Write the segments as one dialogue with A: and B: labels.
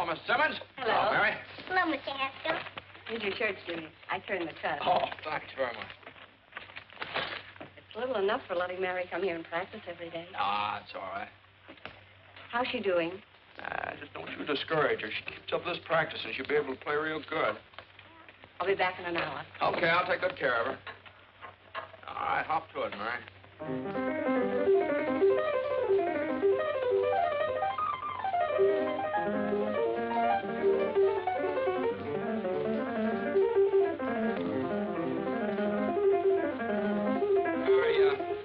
A: Miss Simmons.
B: Hello.
A: Hello, Mary.
C: Hello, Mr. Haskell.
B: Here's your shirts, Jimmy. I turned the cut.
A: Oh, thanks very much.
B: It's little enough for letting Mary come here and practice every day.
A: Ah, it's all right.
B: How's she doing?
A: Just don't you discourage her. She keeps up this practice and she'll be able to play real good.
B: I'll be back in an hour.
A: Okay, I'll take good care of her. All right, hop to it, Mary.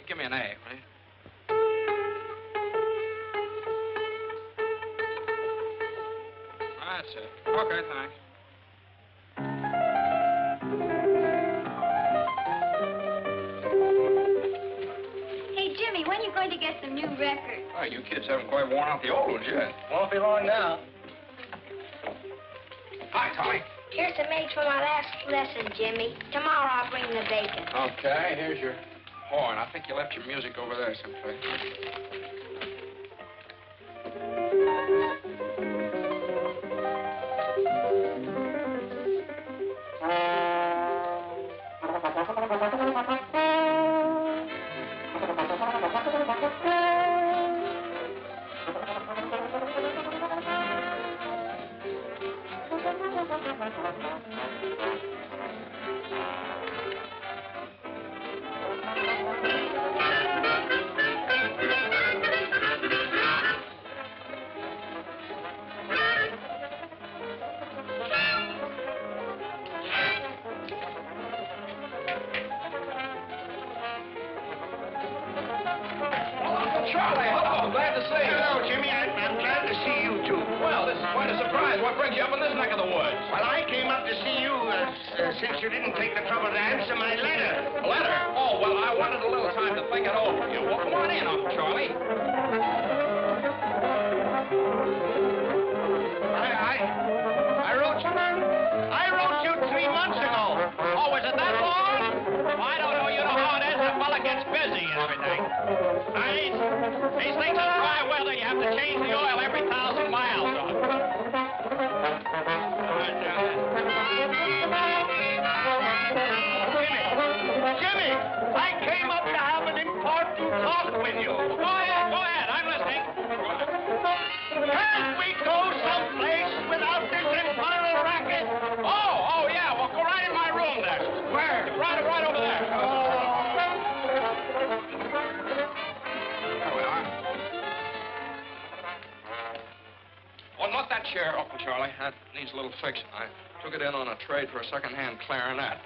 A: Give me an A, will you? That's it. Okay, thanks.
C: Hey, Jimmy, when are you going to get some new records?
A: Oh, you kids haven't quite worn out the old ones yet.
D: Won't be long now.
A: Hi, Tommy.
C: Here's some eggs for my last lesson, Jimmy. Tomorrow I'll bring the bacon.
A: Okay, here's your horn. I think you left your music over there someplace. Charlie, hello. Glad to see you.
D: Hello, Jimmy. I'm glad to see you, too.
A: Well, this is quite a surprise. What brings you up in this neck of the woods?
D: Well, I came up to see you since you didn't take the trouble to answer my letter.
A: A letter? Oh, well, I wanted a little time to think it over. Well, come on in, Uncle Charlie.
D: I wrote you 3 months ago.
A: Oh, is it that long? Well, I don't know. You know how it is. The fella gets busy and everything. These things are dry weather. You have to change the oil every 1,000 miles.
D: Jimmy, I came up to have an important talk with you.
A: Go ahead. I'm listening.
D: Can't we go someplace without this infernal racket?
A: Oh, yeah. Well, go right in my room there.
D: Where?
A: Right over there. There we are. Well, not that chair, Uncle Charlie. That needs a little fixing. I took it in on a trade for a second-hand clarinet.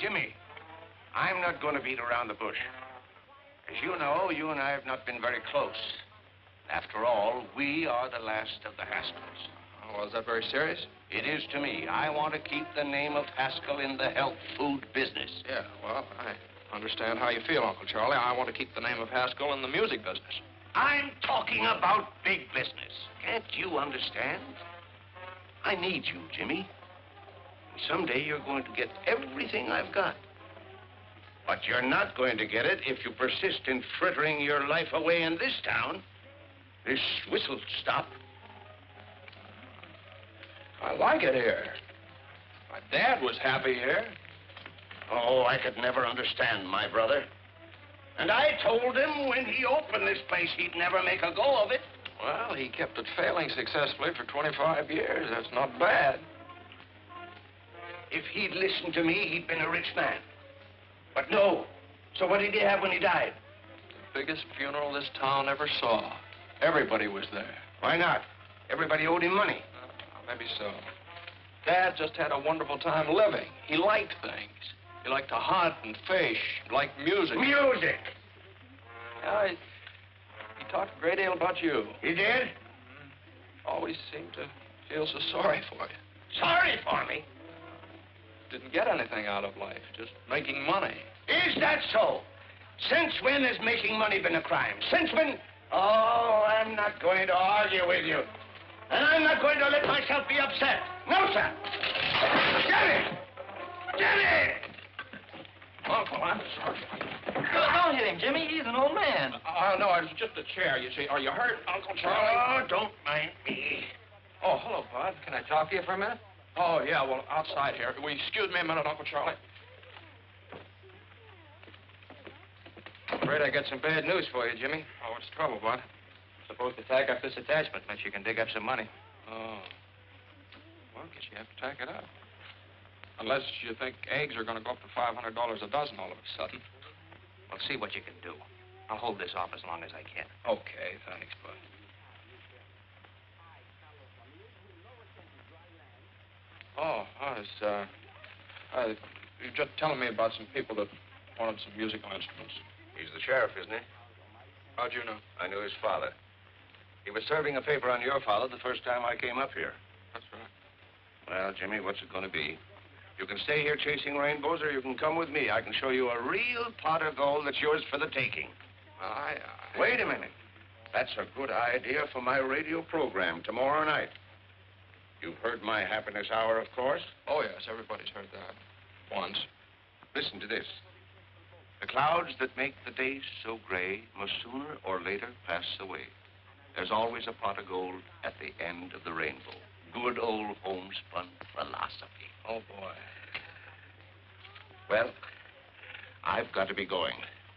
D: Jimmy, I'm not going to beat around the bush. As you know, you and I have not been very close. After all, we are the last of the Haskells.
A: Oh, is that very serious?
D: It is to me. I want to keep the name of Haskell in the health food business.
A: Yeah, well, I understand how you feel, Uncle Charlie. I want to keep the name of Haskell in the music business.
D: I'm talking about big business. Can't you understand? I need you, Jimmy. Someday you're going to get everything I've got. But you're not going to get it if you persist in frittering your life away in this town. This whistle stop.
E: I like it here. My dad was happy here.
D: Oh, I could never understand my brother. And I told him when he opened this place, he'd never make a go of it.
E: Well, he kept it failing successfully for 25 years. That's not bad.
D: If he'd listened to me, he'd been a rich man. But no. So what did he have when he died?
E: The biggest funeral this town ever saw. Everybody was there.
D: Why not? Everybody owed him money.
E: Maybe so. Dad just had a wonderful time living. He liked things. He liked to hunt and fish. He liked music.
D: Music!
E: Yeah, he talked a great deal about you.
D: He did?
E: Always seemed to feel so sorry for you.
D: Sorry for me?
E: Didn't get anything out of life, just making money.
D: Is that so? Since when has making money been a crime? Since when? Oh, I'm not going to argue with you. And I'm not going to let myself be upset. No, sir. Jenny! Jenny!
E: Uncle, I'm sorry.
F: Don't hit him, Jimmy. He's an old man.
E: No, it was just a chair, you see. Are you hurt, Uncle Charlie?
D: Oh, don't mind me.
E: Oh, hello, Bud.
F: Can I talk to you for a minute?
E: Oh, yeah, well, outside here. Will you excuse me a minute, Uncle Charlie?
F: I'm afraid I got some bad news for you, Jimmy.
E: Oh, what's the trouble, Bud?
F: Supposed to tack up this attachment unless you can dig up some money.
E: Oh. Well, I guess you have to tack it up. Unless you think eggs are going to go up to $500 a dozen all of a sudden.
F: Well, see what you can do. I'll hold this off as long as I can.
E: Okay, thanks, Bud. Oh, you were just telling me about some people that wanted some musical instruments.
D: He's the sheriff, isn't he?
E: How'd you know?
D: I knew his father. He was serving a paper on your father the first time I came up here.
E: That's right.
D: Well, Jimmy, what's it going to be? You can stay here chasing rainbows, or you can come with me. I can show you a real pot of gold that's yours for the taking. Wait a minute. That's a good idea for my radio program tomorrow night. You've heard my happiness hour, of course.
E: Oh, yes, everybody's heard that. Once.
D: Listen to this. The clouds that make the days so gray must sooner or later pass away. There's always a pot of gold at the end of the rainbow. Good old homespun philosophy.
E: Oh, boy.
D: Well, I've got to be going.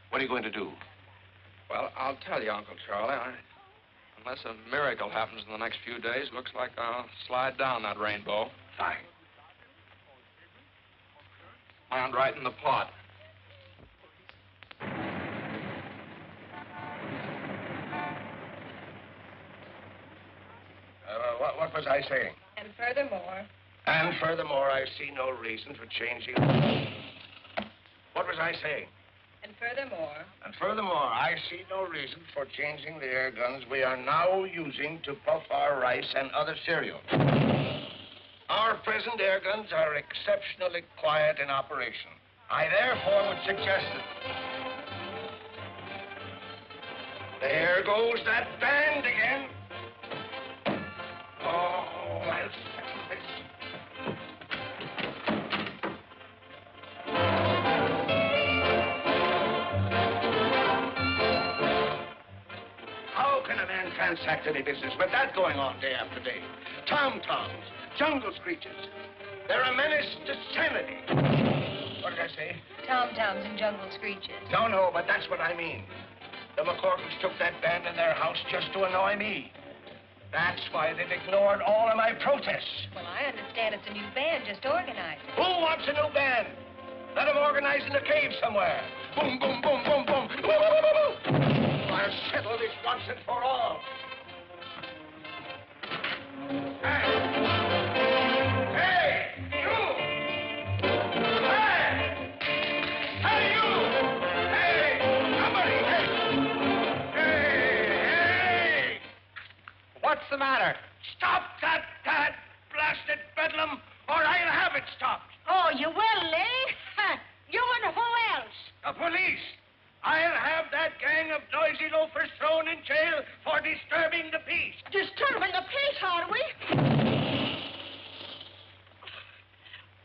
D: What are you going to do?
E: Well, I'll tell you, Uncle Charlie. Unless a miracle happens in the next few days, looks like I'll slide down that rainbow.
D: Fine.
E: Land right in the pot.
D: What was I saying?
B: And furthermore...
D: And furthermore, I see no reason for changing... What was I saying?
B: And furthermore...
D: And furthermore, I see no reason for changing the air guns we are now using to puff our rice and other cereal. Our present air guns are exceptionally quiet in operation. I therefore would suggest that... There goes that band again. Oh, I'll settle this. How can a man transact any business with that going on day after day? Tom-toms, jungle screeches. They're a menace to sanity. What did I say?
B: Tom-toms and jungle screeches.
D: No, but that's what I mean. The McCorkles took that band in their house just to annoy me. That's why they've ignored all of my protests.
B: Well, I understand it's a new band just organized.
D: Who wants a new band? Let them organize in a cave somewhere. Boom, boom, boom, boom, boom. Woo, woo, woo, woo, woo. I'll settle this once and for all. Hey, you! Hey, you! Hey, somebody! Hey!
F: What's the matter?
D: Stop that blasted bedlam, or I'll have it stopped.
C: Oh, you will, eh? You and who else?
D: The police. I'll have that gang of noisy loafers thrown in jail for disturbing the peace.
C: Disturbing the peace, are we?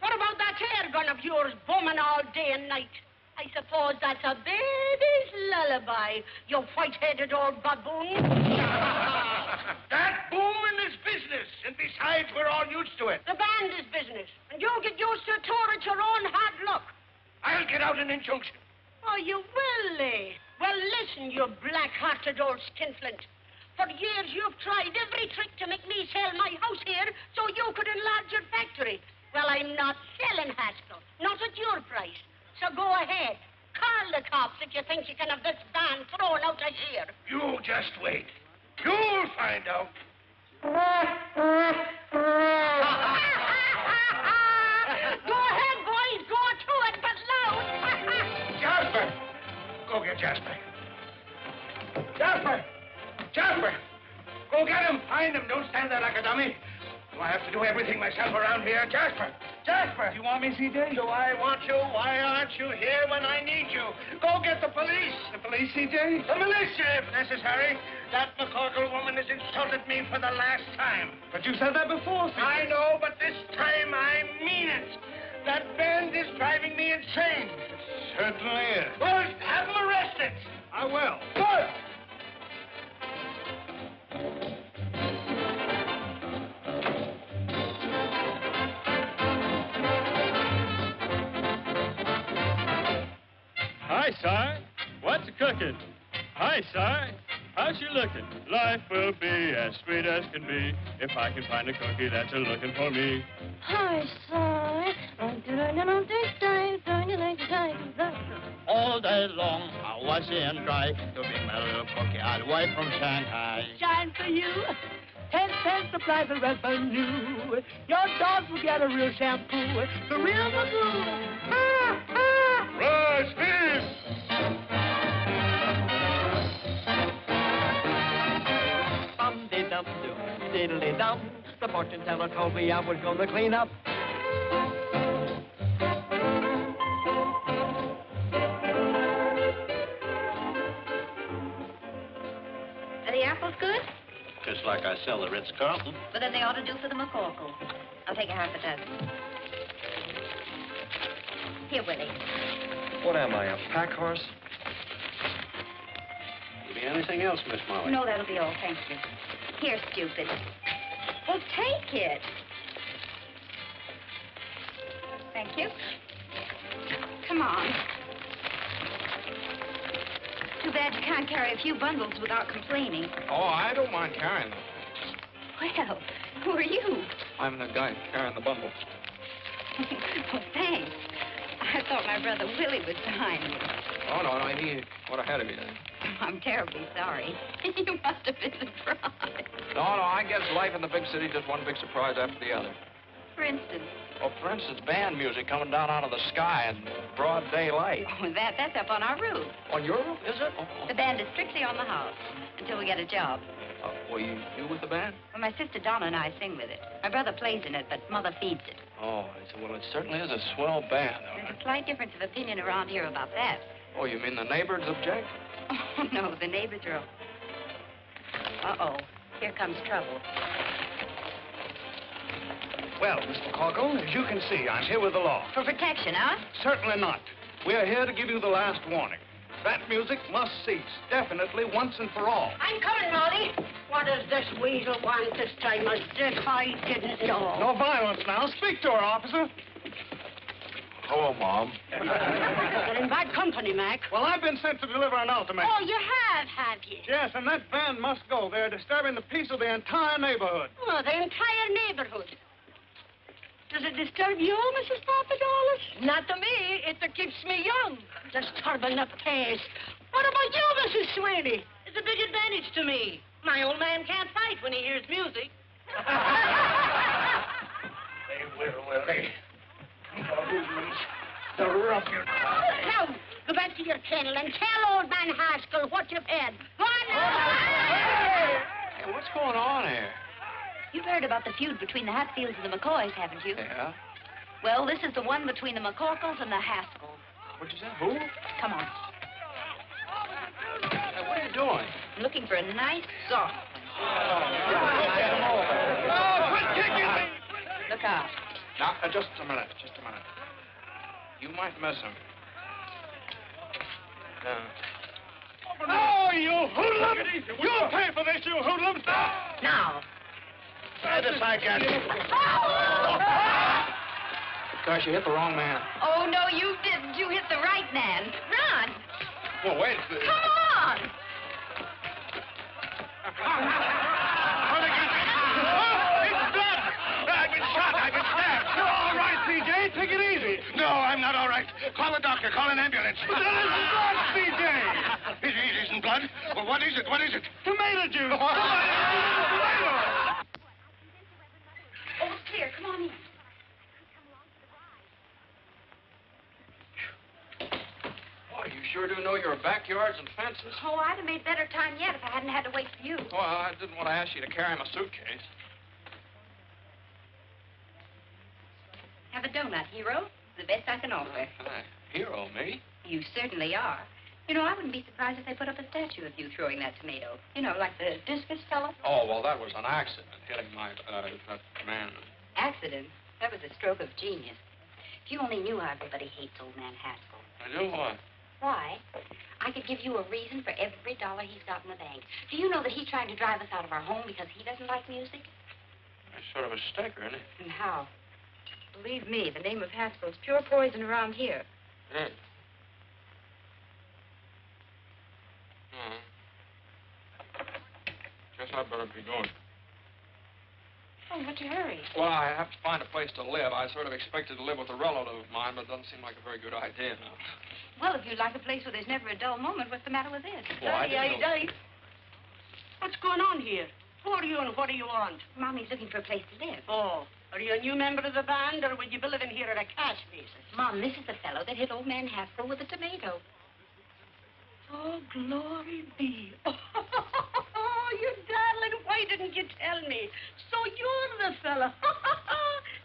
C: What about that air gun of yours booming all day and night? I suppose that's a baby's lullaby, you white-headed old baboon.
D: and besides, we're all used to it.
C: The band is business, and you get used to a tour at your own hard luck.
D: I'll get out an injunction.
C: Oh, you will, eh? Well, listen, you black-hearted old skinflint. For years, you've tried every trick to make me sell my house here so you could enlarge your factory. Well, I'm not selling Haskell, not at your price. So go ahead. Call the cops if you think you can have this band thrown out of here.
D: You just wait. You'll find out.
C: Go ahead, boys. Go to it, but loud.
D: Jasper! Go get Jasper. Jasper! Jasper! Go get him. Find him. Don't stand there like a dummy. Do I have to do everything myself around here? Jasper! Jasper!
G: You want me, C.J.?
D: Do I want you? Why aren't you here when I need you? Go get the police.
G: The police, C.J.?
D: The militia, if necessary. That McCorkle woman has insulted me for the last time.
G: But you said that before, C.J.
D: I know, but this time I mean it. That band is driving me insane.
G: Certainly is.
D: Good. Have them arrested.
G: I will.
D: Good.
H: Hi, Si. What's cooking? Hi, Si. How's you looking? Life will be as sweet as can be if I can find a cookie that's a-looking for me.
I: Hi, Si.
J: All day long, I was and try to bring my little cookie all the way from Shanghai.
K: Shine for you. 10 cents the price of revenue. Your dogs will get a real shampoo. The real Magoo.
H: Rise, peace!
K: Bum-de-dum-dum, diddly-dum. The fortune teller told me I was going to clean up.
B: Are the apples good?
J: Just like I sell the Ritz-Carlton.
B: But then they ought to do for the McCorkle. I'll take a half a dozen. Here, Willie.
E: What am I, a pack horse?
J: Be anything else, Miss Molly?
B: No, that'll be all. Thank you. Here, stupid. Well, take it. Thank you. Come on. Too bad you can't carry a few bundles without complaining.
E: Oh, I don't mind carrying them.
B: Well, who are you?
E: I'm the guy carrying the bundle.
B: Well, thanks. I thought my brother Willie was behind me.
E: Oh, no, he went ahead of you.
B: I'm terribly sorry. You must have been surprised.
E: No, I guess life in the big city just one big surprise after the other.
B: For instance?
E: Well, for instance, band music coming down out of the sky in broad daylight.
B: Oh, that's up on our roof.
E: On your roof, is it? Oh.
B: The band is strictly on the house until we get a job.
E: Well, you with the band?
B: Well, my sister Donna and I sing with it. My brother plays in it, but Mother feeds it.
E: Oh, I said, well, it certainly is a swell band.
B: There's a slight difference of opinion around here about that.
E: Oh, you mean the neighbors object?
B: Oh, no, the neighbors are... Uh-oh, here comes trouble.
G: Well, Miss McCorkle, as you can see, I'm here with the law.
B: For protection, huh?
G: Certainly not. We are here to give you the last warning. That music must cease, definitely, once and for all.
C: I'm coming, Molly. What does this weasel want this time? As if I didn't know.
G: No violence now. Speak to her, officer.
E: Hello, Mom.
C: You're in bad company, Mac.
G: Well, I've been sent to deliver an ultimatum.
C: Oh, you have you?
G: Yes, and that band must go. They're disturbing the peace of the entire neighborhood.
C: Oh, the entire neighborhood. Does it disturb you, Mrs. Papadopoulos? Not to me. It keeps me young. Disturbing the pace. What about you, Mrs. Sweeney? It's a big advantage to me. My old man can't fight when he hears music.
D: Will they? The ruffian.
C: Now, go back to your kennel and tell old man Haskell what you've had. Go on now.
E: Hey, what's going on here?
B: You've heard about the feud between the Hatfields and the McCoys, haven't you?
E: Yeah?
B: Well, this is the one between the McCorkles and the Haskells.
E: What'd you say? Who?
B: Come on.
E: Hey, what are you doing?
B: I'm looking for a nice, soft
G: Quit kicking me!
B: Look out.
E: Now, just a minute. You might miss him.
G: Oh, you hoodlum! You'll pay for this, you hoodlum!
C: Now,
D: Try this, I got you.
E: Gosh, you hit the wrong man.
B: Oh, no, you didn't. You hit the right man. Run.
E: Well, wait.
B: Come on.
D: I've been shot. I've been stabbed.
G: You're all right, C.J. Take it easy.
D: No, I'm not all right. Call the doctor. Call an ambulance.
G: But there isn't blood, C.J.
D: It isn't blood. Well, what is it? What is it?
G: Tomato juice.
B: Oh, here, come on in.
E: Boy, you sure do know your backyards and fences.
B: Oh, I'd have made better time yet if I hadn't had to wait for you.
E: Well, I didn't want to ask you to carry my suitcase.
B: Have a donut, hero. The best I can offer.
E: Hero, me?
B: You certainly are. You know, I wouldn't be surprised if they put up a statue of you throwing that tomato. You know, like the discus fella.
E: Oh, well, that was an accident, hitting that man.
B: Accident? That was a stroke of genius. If you only knew how everybody hates old man Haskell.
E: I do what?
B: Why? I could give you a reason for every dollar he's got in the bank. Do you know that he's trying to drive us out of our home because he doesn't like music?
E: That's sort of a sticker, isn't it?
B: And how? Believe me, the name of Haskell's pure poison around here.
E: Yeah. Guess I'd better be going.
B: Oh, what's your hurry?
E: Well, I have to find a place to live. I sort of expected to live with a relative of mine, but it doesn't seem like a very good idea now.
B: Well, if you'd like a place where there's never a dull moment, what's the matter with this?
E: Well, I didn't know...
C: What's going on here? Who are you and what do you want?
B: Mommy's looking for a place to live.
C: Oh, are you a new member of the band, or will you be living here at a cash basis?
B: Mom, this is the fellow that hit old man Haskell with a tomato.
C: Oh, glory be. Oh, you darling, why didn't you tell me? So you're the fella.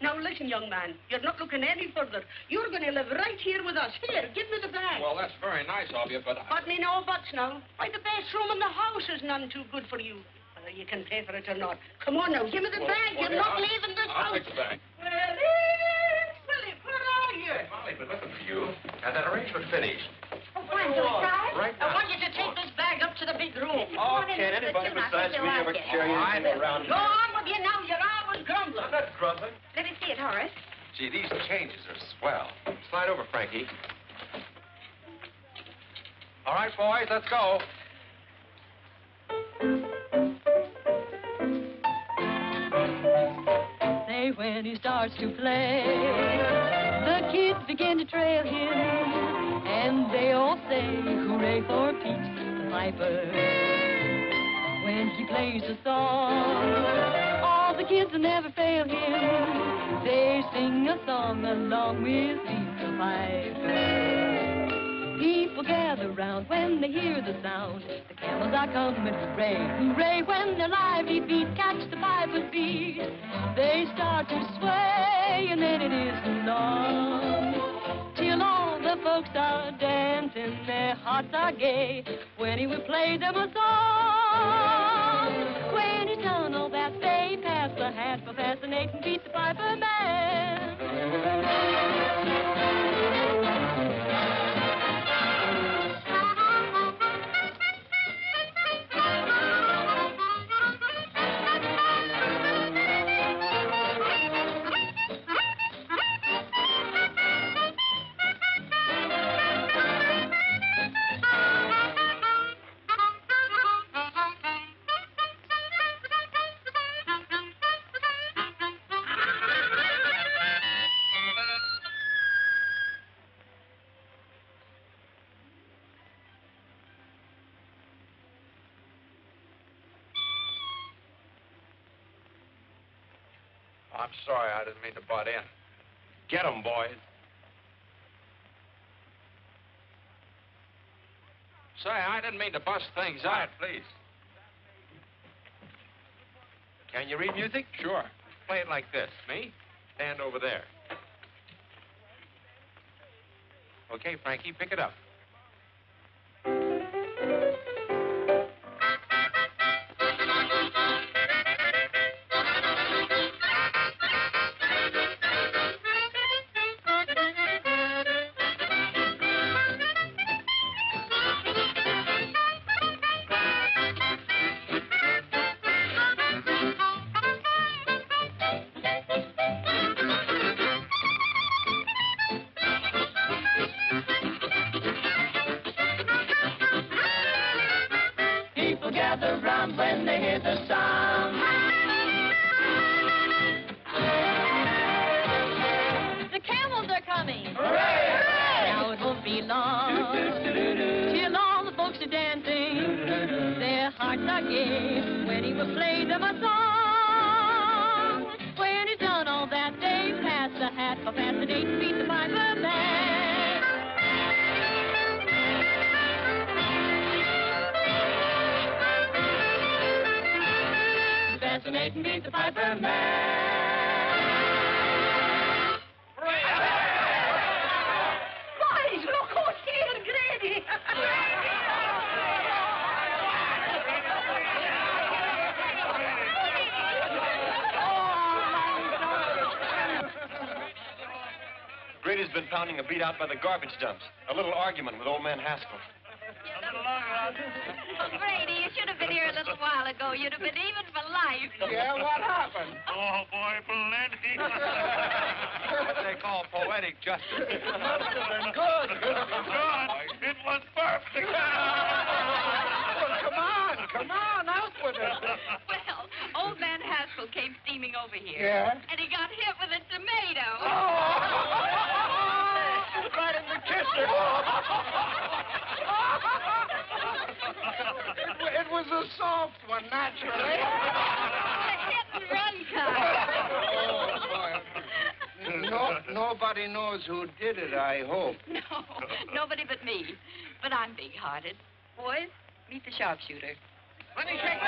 C: Now, listen, young man, you're not looking any further. You're going to live right here with us. Here, give me the bag.
E: Well, that's very nice of you, but...
C: But me no buts now. Why, the best room in the house is none too good for you. Whether you can pay for it or not. Come on now, give me the bag. You're not leaving this house.
E: I'll take the bag.
C: Willie, where are you?
L: Molly, been looking for you. Got that arrangement finished.
B: Oh, why, so excited?
L: Right
C: I
L: now.
C: want you to take this bag up to the big room.
L: Oh, can't anybody besides me ever carry anything around?
C: Go on with you now. You're always grumbling.
L: I'm not grumbling.
B: Let me see it, Horace.
L: Gee, these changes are swell. Slide over, Frankie. All right, boys, let's go.
I: Say when he starts to play, the kids begin to trail him, and they all say, hooray for Pete the Piper. When he plays a song, all the kids will never fail him. They sing a song along with Pete the Piper. People gather round when they hear the sound. The camels are coming, hooray, hooray. When their lively feet catch the piper's beat, they start to sway, and then it isn't long till all the folks are dancing, their hearts are gay, when he will play them a song. When he's done all that, they pass the hat for fascinating Pete the Piper Man.
L: I'm sorry, I didn't mean to butt in. Get 'em, boys.
E: Say, I didn't mean to bust things
L: Quiet,
E: out.
L: please. Can you read music?
E: Sure.
L: Play it like this.
E: Me?
L: Stand over there. Okay, Frankie, pick it up.
I: I gave when he would play them a song. When he's done all that, Dave passed the hat for passing 8 feet the piper man. Fascinating beat the piper man.
C: Boys, look who's here, Grady.
M: Grady's been pounding a beat out by the garbage dumps. A little argument with old man Haskell.
B: Oh, Grady, you should have been here a little while ago. You'd have been even for life.
L: Yeah, what happened?
A: Oh, boy, plenty.
M: What they call poetic justice.
L: It must have been good.
A: Good. It was perfect.
L: Well, come on, out with it.
B: Well, old man Haskell came steaming over here.
L: Yeah?
B: And he got hit with a tomato.
L: Right in the kisser. It was a soft one, naturally.
B: A hit and run kind.
D: Nobody knows who did it, I hope.
B: No, nobody but me. But I'm big-hearted. Boys, meet the sharpshooter.
A: Let me shake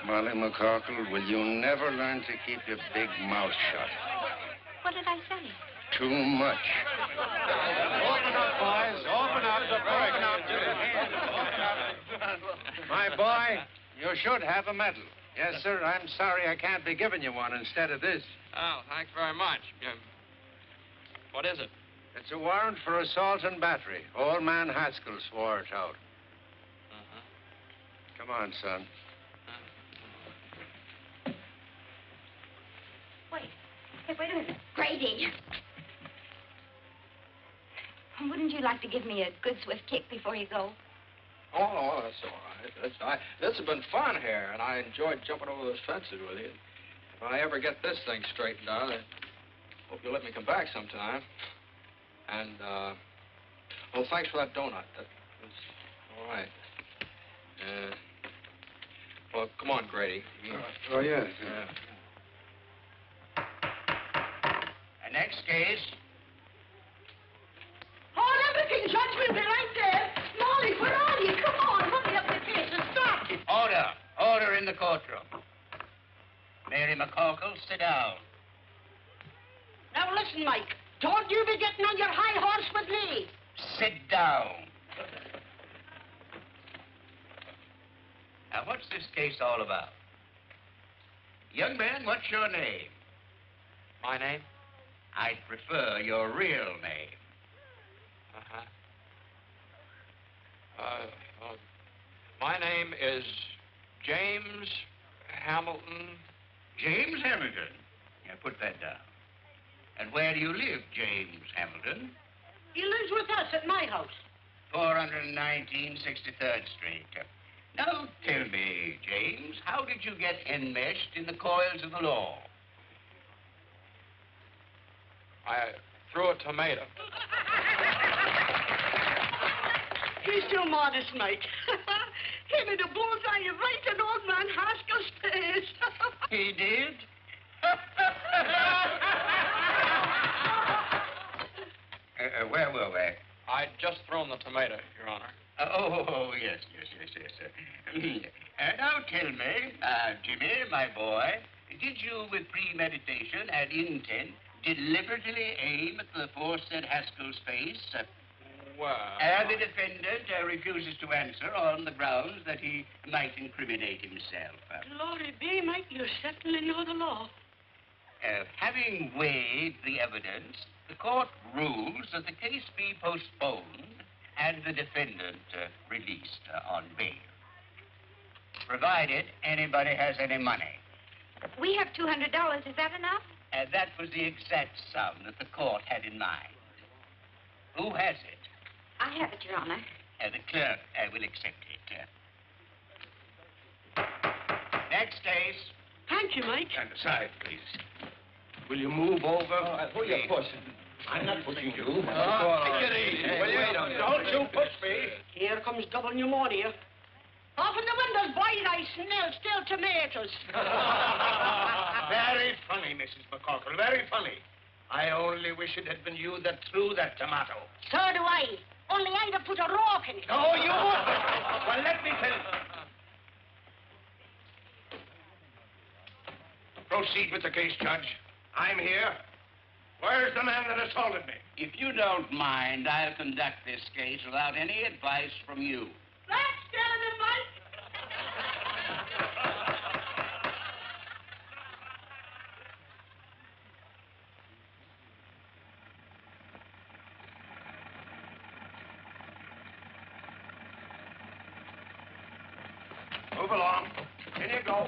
D: Molly McCorkle, will you never learn to keep your big mouth shut?
B: What did I say?
D: Too much.
L: Open up, boys. Open up. Open up. My boy, you should have a medal. Yes, sir. I'm sorry I can't be giving you one instead of this.
E: Oh, thanks very much. What is it?
L: It's a warrant for assault and battery. Old man Haskell swore it out.
D: Come on, son.
B: Wait a minute. Grady. Wouldn't you like to give me a good swift kick before you go?
E: Oh, no, that's all right. This has been fun here, and I enjoyed jumping over those fences with you. If I ever get this thing straightened out, I hope you'll let me come back sometime. And, well, thanks for that donut. That was all right. Well, come on, Grady.
D: Oh, yes. The next case.
C: Hold everything, Judge. We'll be right there. Molly, where are you? Come on, hurry up the case and start it.
D: Order. Order in the courtroom. Mary McCorkle, sit down.
C: Now listen, Mike. Don't you be getting on your high horse with me.
D: Sit down. Now, what's this case all about? Young man, what's your name?
E: My name?
D: I'd prefer your real name.
E: My name is James Hamilton.
D: James Hamilton. Yeah, put that down. And where do you live, James Hamilton?
C: He lives with us at my house.
D: 419 63rd Street. Now, tell me, James, how did you get enmeshed in the coils of the law?
E: I threw a tomato.
C: He's too modest, Mike. Hit me the bullseye right in old man Haskell's face.
D: He did? Where were we?
E: I'd just thrown the tomato, Your Honor.
D: Yes. Now tell me, Jimmy, my boy, did you, with premeditation and intent, deliberately aim at the aforesaid Haskell's face?
E: Well...
D: And the defendant refuses to answer on the grounds that he might incriminate himself.
C: Glory be, Mike, you certainly know the law.
D: Having weighed the evidence, the court rules that the case be postponed and the defendant released on bail. Provided anybody has any money.
B: We have $200. Is that enough?
D: That was the exact sum that the court had in mind. Who has it?
B: I have it, Your Honor.
D: The clerk will accept it. Next case.
C: Thank you, Mike.
D: Stand aside, please. Will you move over?
E: Will you push?
D: I'm not pushing you.
E: Take it easy.
D: Hey, wait, don't you push me.
C: Here comes double pneumonia. Open the windows, boys. I smell still tomatoes.
D: Very funny, Mrs. McCorkle, very funny. I only wish it had been you that threw that tomato.
C: So do I. Only I'd have put a rock in it.
D: No, you wouldn't. Well, let me tell you. Proceed with the case, Judge. I'm here. Where's the man that assaulted me?
N: If you don't mind, I'll conduct this case without any advice from you.
C: That's telling him, Mike.
D: Move along. In you go.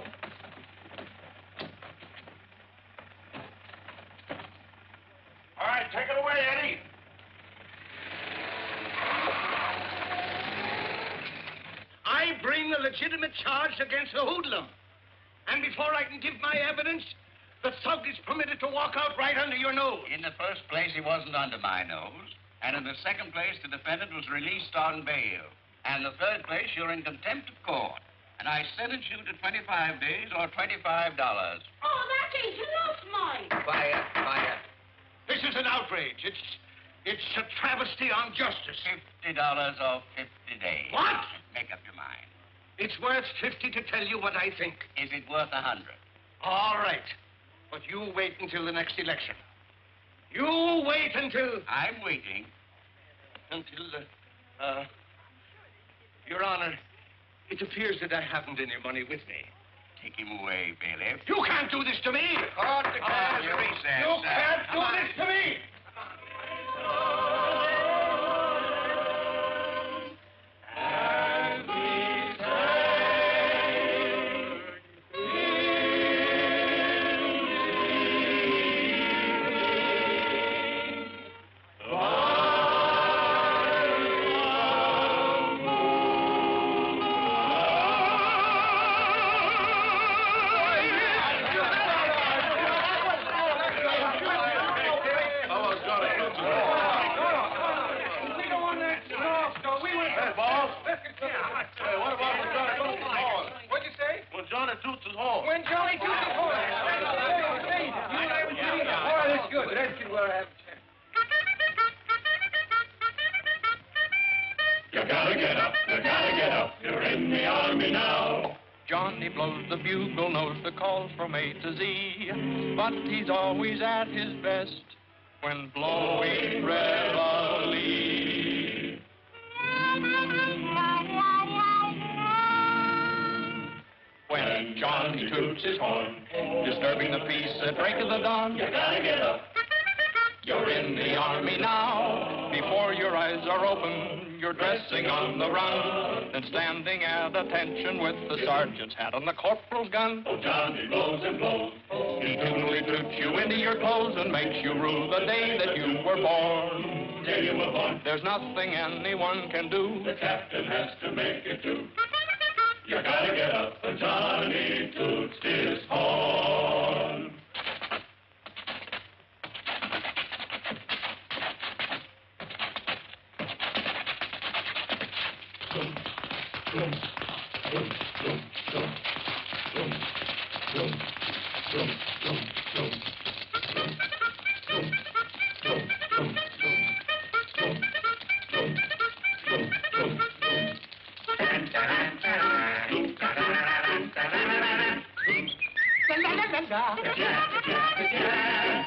D: All right, take it away, Eddie. I bring a legitimate charge against the hoodlum. And before I can give my evidence, the thug is permitted to walk out right under your nose.
N: In the first place, he wasn't under my nose. And in the second place, the defendant was released on bail. And in the third place, you're in contempt of court. And I sentence you to 25 days or $25.
C: Oh, that ain't enough, Mike.
D: Quiet, quiet. This is an outrage. It's a travesty on justice.
N: $50 or 50 days.
D: What?
N: Make up your mind.
D: It's worth 50 to tell you what I think.
N: Is it worth 100?
D: All right. But you wait until the next election. You wait until...
N: I'm waiting.
D: Until, Your Honor, it appears that I haven't any money with me.
N: Take him away, bailiff.
D: You can't do this to me!
N: Court declares recess.
D: You can't do this to me!
O: Johnny blows the bugle, knows the calls from A to Z, but he's always at his best when blowing reveille. When Johnny toots his horn, disturbing the peace at break of the dawn, you gotta get up. You're in the army now. Before your eyes are open, you're dressing on the run, and standing at attention with the sergeant's hat on the corporal's gun. Oh, Johnny blows and blows. He tunily toots you into your clothes and makes you rue the day that you were born. Day you were born. There's nothing anyone can do. The captain has to make it do. You gotta get up, and Johnny toots his horn.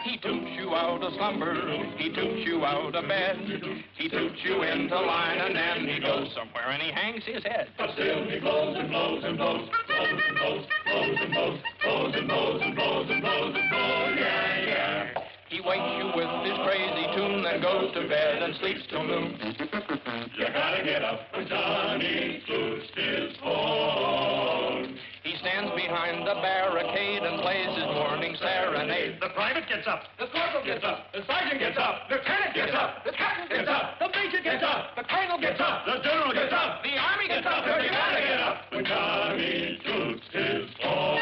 O: He toots you out of slumber, he toots you out of bed, he toots you into line, and then he goes somewhere and he hangs his head. But still he blows and blows and blows, blows and blows, blows and blows, blows and blows and blows and blows and blows, yeah, yeah. He wakes you with his crazy tune, then goes to bed and sleeps till noon. You gotta get up when Johnny toots his horn. He stands behind the barricade and plays his morning serenade. The private gets up. The corporal gets up. The sergeant gets up. The lieutenant gets up. The captain gets up. The major gets up. The colonel gets up. The general gets up. The army gets up. You gotta get up when Johnny toots his horn.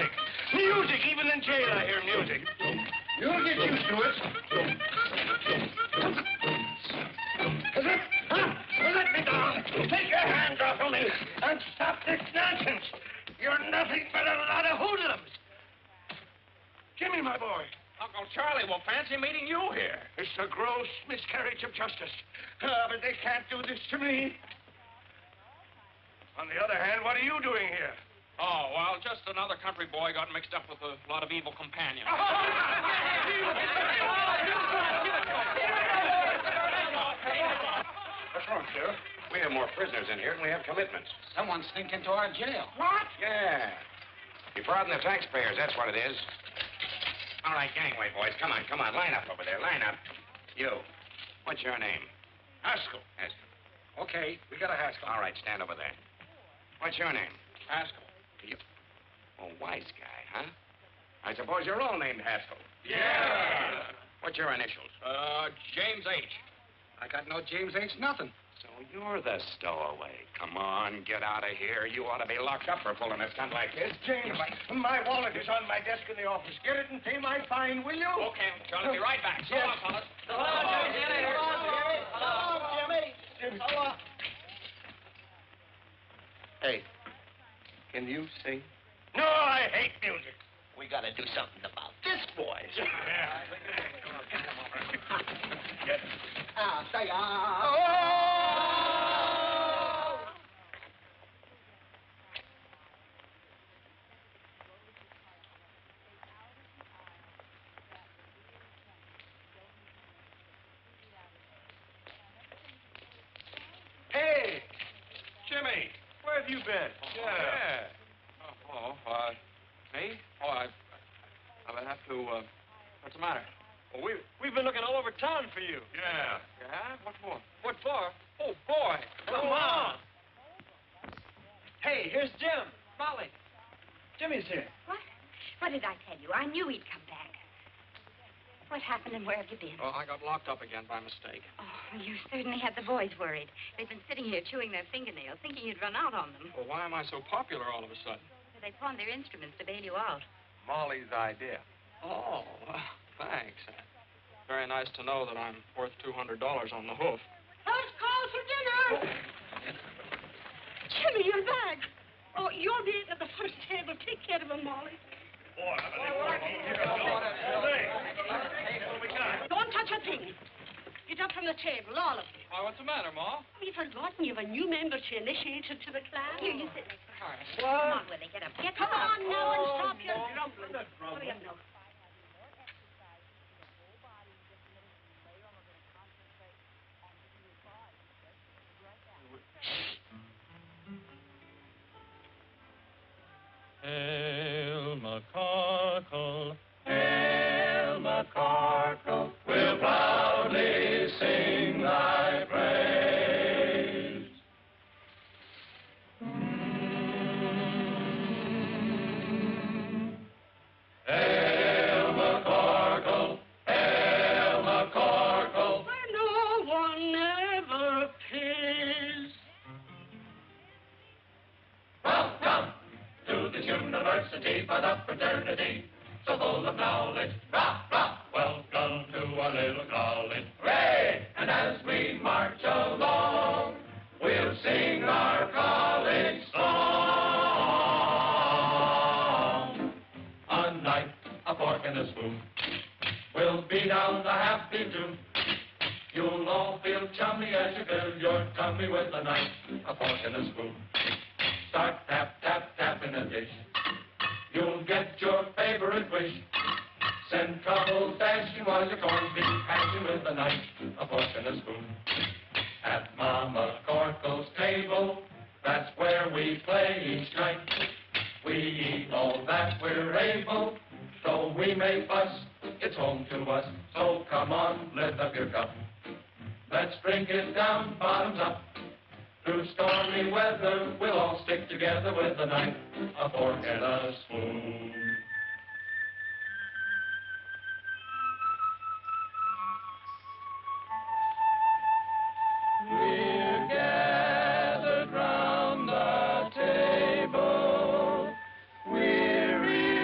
D: music. Music. Even in jail, I hear music. You'll get used to it. Let me down. Take your hands off of me and stop this nonsense. You're nothing but a lot of hoodlums. Jimmy, my boy.
O: Uncle Charlie will fancy meeting you here.
D: It's a gross miscarriage of justice. But they can't do this to me. On the other hand, what are you doing here?
O: Oh, well, just another country boy got mixed up with a lot of evil companions.
L: What's wrong, Sheriff? We have more prisoners in here, and we have commitments.
N: Someone sneaked into our jail.
C: What?
L: Yeah. Defrauding the taxpayers, that's what it is. All right, gangway, boys. Come on, come on. Line up over there. Line up. You. What's your name?
D: Haskell.
L: Haskell. Okay, we got a Haskell. All right, stand over there. What's your name?
O: Haskell.
L: You. Oh, wise guy, huh? I suppose you're all named Haskell.
O: Yeah.
L: What's your initials?
O: James H.
E: I got no James H. nothing.
L: So you're the stowaway. Come on, get out of here. You ought to be locked up for pulling a stunt like this.
D: James, my wallet is on my desk in the office. Get it and pay my fine, will you?
O: Okay, Charlie, be right back. So long, fellas.
C: So long, Jimmy. Hello, Jimmy. Hello.
D: Hey, can you sing? No, I hate music.
J: We gotta do something about this, boys.
C: Say,
M: Hey, Jimmy, where have you been?
O: Yeah. Me? Oh, I'll have to, what's the matter?
M: Well, we've been looking all over town for you.
O: Yeah. Yeah? What for?
M: What for?
O: Oh, boy.
M: Come on. Hey, here's Jim. Molly. Jimmy's here.
B: What did I tell you? I knew he'd come back. What happened and where have you been?
E: Well, I got locked up again by mistake.
B: Oh, you certainly had the boys worried. They've been sitting here chewing their fingernails, thinking you'd run out on them.
E: Well, why am I so popular all of a sudden?
B: They pawned their instruments to bail you out.
M: Molly's idea.
E: Oh, thanks. Very nice to know that I'm worth $200 on the hoof.
C: First call for dinner. Jimmy, you're back. Oh, you'll be eating at the first table. Take care of him, Molly. Don't touch a thing. Get up from the table, all of you.
O: Why, what's the matter, Ma?
C: Have you forgotten you have a new member to initiate to the class?
B: Here, you sit next to her.
C: What?
B: Come on, Willie, get up. Get
C: Come
B: up.
C: on now and stop your grumbling. Hurry up now.
H: Hail McCarkle, hail McCarkle, we'll proudly sing thy praise. Hail McCarkle, hail McCarkle,
C: where no one ever pays.
H: Welcome to this university for the fraternity, so full of knowledge, rah, rah. Welcome to our little college, hooray! And as we march along, we'll sing our college song. A knife, a fork, and a spoon, we'll beat down the happy tune. You'll all feel chummy as you fill your tummy with a knife, a fork, and a spoon. Start tap, tap, tap in a dish. You'll get your favorite wish. Send trouble dashing while your corned beef hashing with a knife, a fork, and a spoon. At Mama Corkle's table, that's where we play each night. We eat all that we're able, though we may fuss, it's home to us. So come on, lift up your cup. Let's drink it down, bottoms up. Through stormy weather, we'll all stick together with a knife, a fork, and a spoon. We're gathered round the table, weary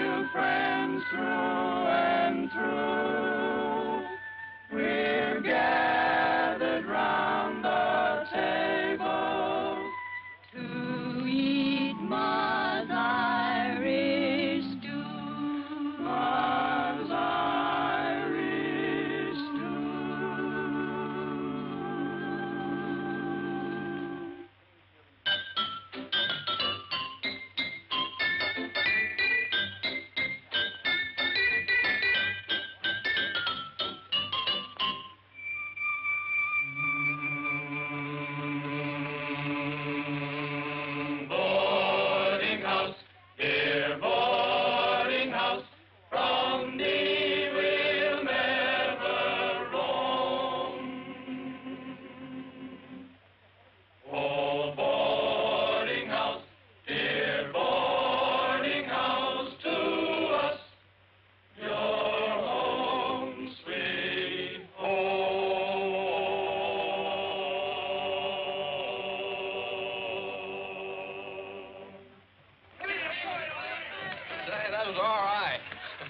E: was all right.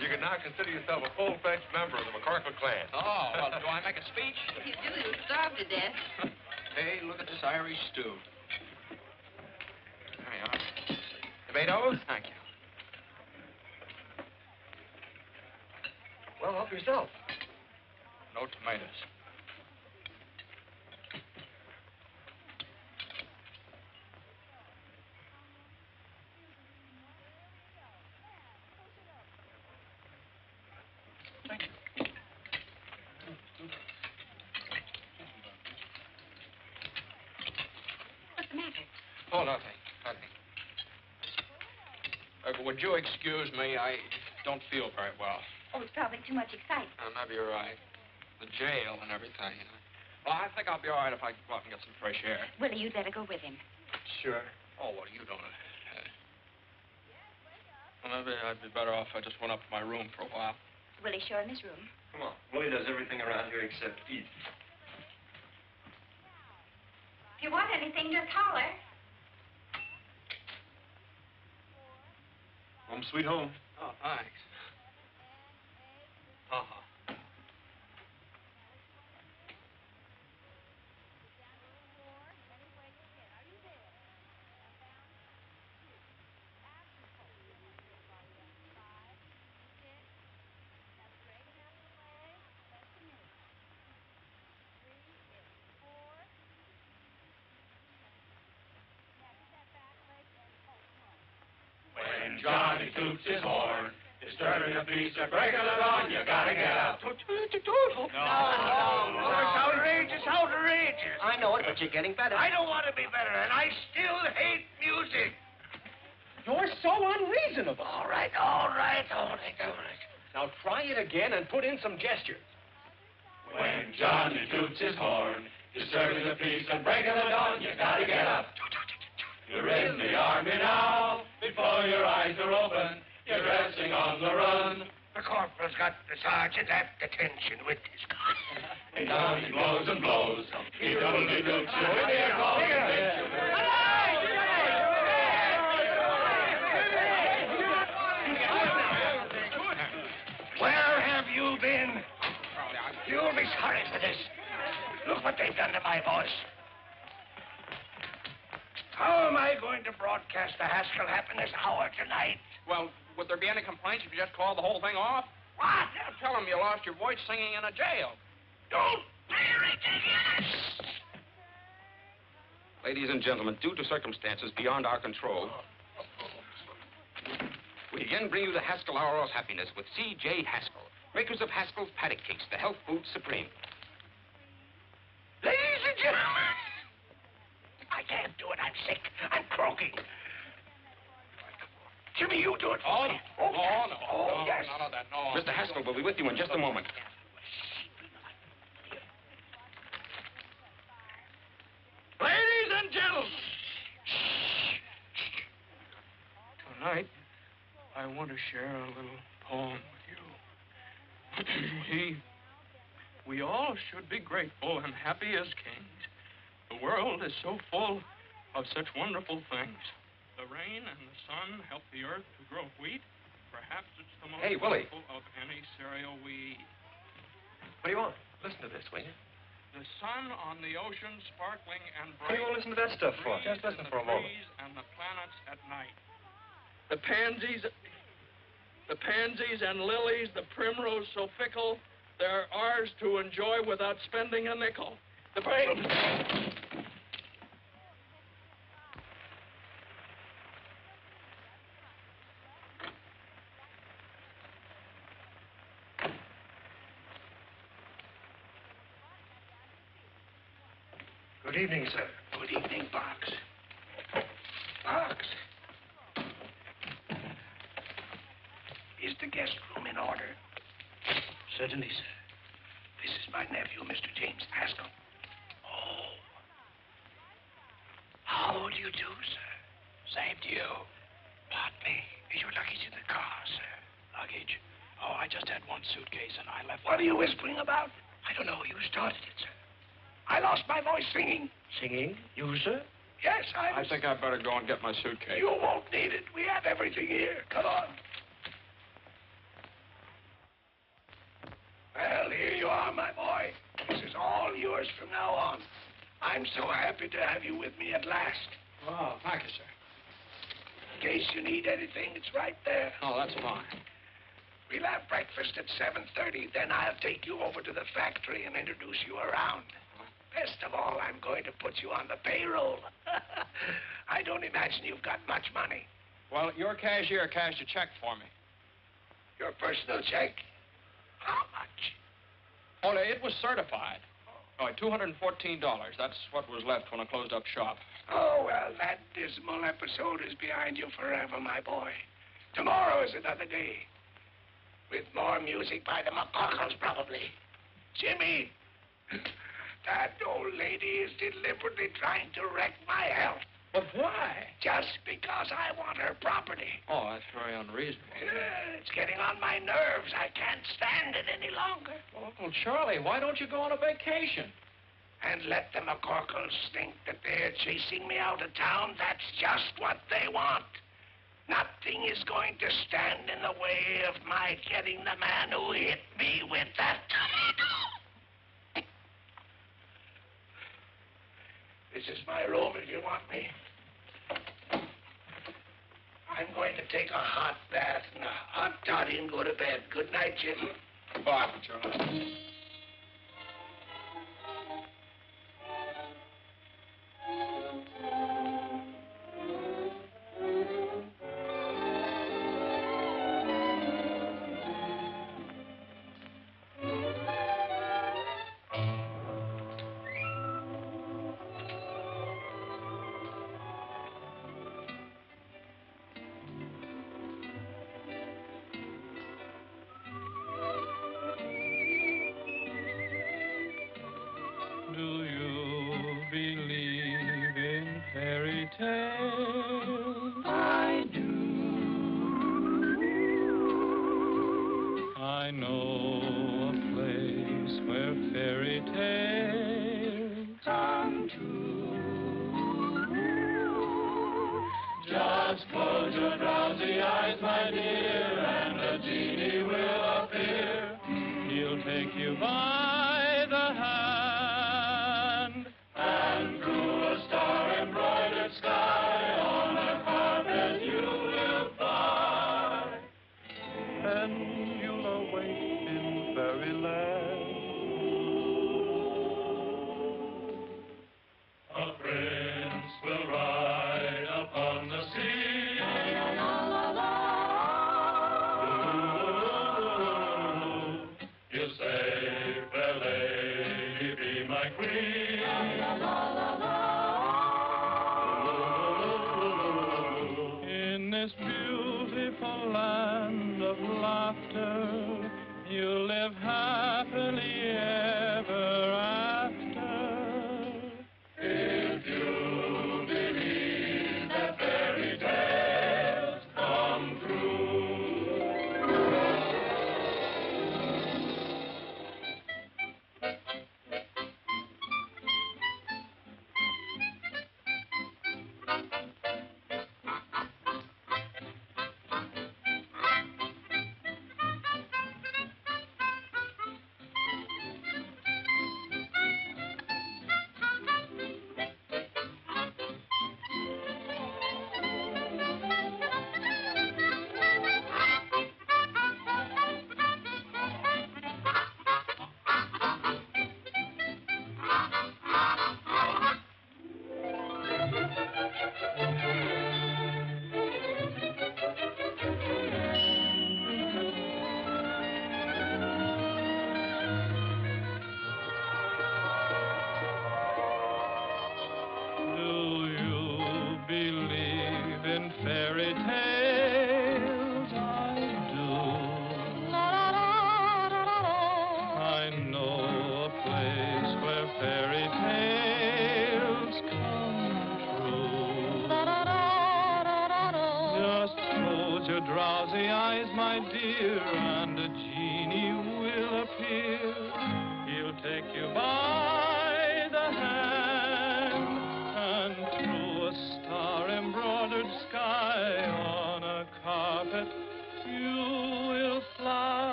M: You can now consider yourself a full-fledged member of the McCorkle clan.
E: Oh, well, do I make a speech?
B: If you do, you'll starve to death.
E: Hey, look at this Irish stew.
L: There you are. Tomatoes?
E: Thank you.
M: Well, help yourself.
E: No tomatoes.
M: Thank you.
B: What's the matter?
E: Oh, nothing. Would you excuse me? I don't feel very well.
B: Oh, it's probably too much excitement.
E: Maybe you're right. The jail and everything. Well, I think I'll be all right if I go out and get some fresh air.
B: Willie, you'd better go with him.
M: Sure.
E: Oh, well, you don't. Well, maybe I'd be better off if I just went up to my room for a while.
B: Willie, show him his room.
M: Come on. Willie does everything around here except eat.
B: If you want anything, just holler.
M: Home sweet home.
E: Oh, thanks. Uh-huh.
H: When Johnny toots his horn, disturbing the peace and breaking it on, you gotta get up.
J: No. It's outrageous, outrageous.
K: I know it, but you're getting better.
J: I don't want to be better, and I still hate music.
K: You're so unreasonable.
J: All right.
K: Now try it again and put in some gesture.
H: When Johnny toots his horn, disturbing the peace and breaking it on, you gotta get up. You're in the army now, before your eyes are open, you're dressing on the run.
J: The corporal's got the sergeant at detention with his gun.
H: And Johnny blows and blows, he double-dee doots you with your call.
J: Where have you been? You'll be sorry for this. Look what they've done to my voice. How am I going to broadcast the Haskell Happiness Hour tonight?
E: Well, would there be any complaints if you just called the whole thing off?
J: What?
E: Tell them you lost your voice singing in a jail.
J: Don't be ridiculous!
L: Ladies and gentlemen, due to circumstances beyond our control, we again bring you the Haskell Hour of Happiness with C.J. Haskell, makers of Haskell's Paddock Cakes, the health food supreme.
J: Ladies and gentlemen, I can't do it. I'm sick. I'm croaking. Jimmy, you do it for me.
E: No.
J: Yes.
E: None of that, no.
L: Mr. Haskell will be with you in just a moment.
J: Ladies and gentlemen.
E: Tonight, I want to share a little poem with you. We all should be grateful and happy as kings. The world is so full of such wonderful things. The rain and the sun help the earth to grow wheat. Perhaps it's the most
M: Hey, Willie.
E: wonderful of any cereal we eat.
M: What do you want? Listen to this, will you?
E: The sun on the ocean sparkling and
M: What do
E: bright.
M: you want to listen to that stuff for?
E: Breeze
M: Just listen
E: in
M: for a
E: the
M: moment.
E: trees and the planets at night. The pansies and lilies, the primrose so fickle, they're ours to enjoy without spending a nickel. The brain.
J: Good evening, sir. Good evening, Box. Box. Is the guest room in order? Certainly, sir. This is my nephew, Mr. James Haskell. Oh. How do you do, sir? Same to you. Pardon me. Is your luggage in the car, sir? Luggage? Oh, I just had one suitcase and I left. What are you whispering about? I don't know. You started it, sir. I lost my voice singing. Singing? You, sir? Yes,
E: I think I'd better go and get my suitcase.
J: You won't need it. We have everything here. Come on. I'm so happy to have you with me at last.
E: Oh, thank you, sir.
J: In case you need anything, it's right there.
E: Oh, that's fine.
J: We'll have breakfast at 7:30. Then I'll take you over to the factory and introduce you around. Best of all, I'm going to put you on the payroll. I don't imagine you've got much money.
E: Well, your cashier cashed a check for me.
J: Your personal check? How much?
E: Oh, it was certified. Oh, $214. That's what was left when I closed up shop.
J: Oh, well, that dismal episode is behind you forever, my boy. Tomorrow is another day. With more music by the McCockles, probably. Jimmy, that old lady is deliberately trying to wreck my health.
E: But why?
J: Just because I want her property.
E: Oh, that's very unreasonable.
J: Yeah, it's getting on my nerves. I can't stand it any longer.
E: Well, Uncle Charlie, why don't you go on a vacation?
J: And let the McCorkles think that they're chasing me out of town. That's just what they want. Nothing is going to stand in the way of my getting the man who hit me with that tomato. This is my room if you want me. I'm going to take a hot bath and a hot toddy and go to bed. Good night, Jim.
E: Goodbye, Charlie.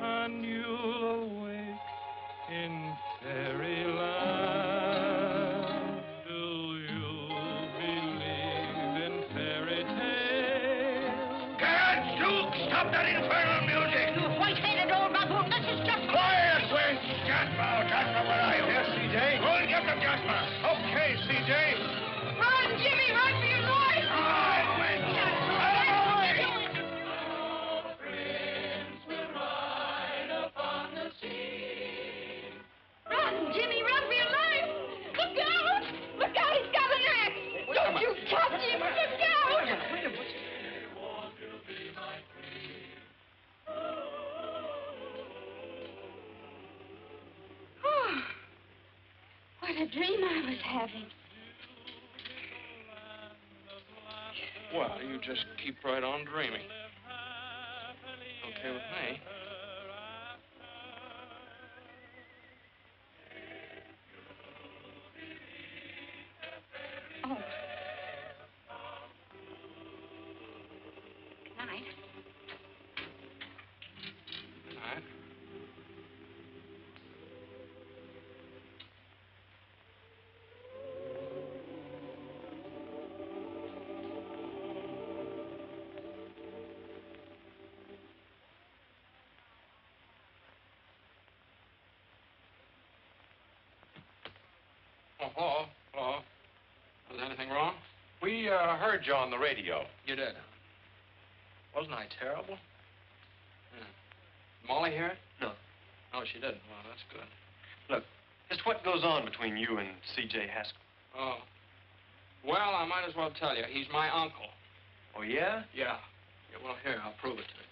O: And you'll awake in fairyland.
D: stop that infernal music.
C: You white-headed old baboon, this is just...
D: Quiet, Wes. Jasper, where are you?
G: Yes, C.J.
D: Go and get them, Jasper.
G: Okay, C.J.
C: Run, Jimmy, run for your life!
D: Run, Wes. Out of my way.
C: Run, Jimmy, run for your life! Look out! Look out, he's got an axe! Don't you touch him! Look out!
G: Wait a minute.
B: Oh, what a dream I was having.
E: Well, you just keep right on dreaming. Okay with me.
B: Oh. Good night.
E: All right. Oh, hello. Hello. Was anything wrong?
M: We heard you on the radio.
E: You did. Wasn't I terrible? Yeah. Molly hear it?
M: No.
E: Oh, she didn't. Well, that's good.
M: Look, just what goes on between you and C.J. Haskell?
E: Oh. Well, I might as well tell you. He's my uncle.
M: Oh, yeah?
E: Yeah. Well, here, I'll prove it to you.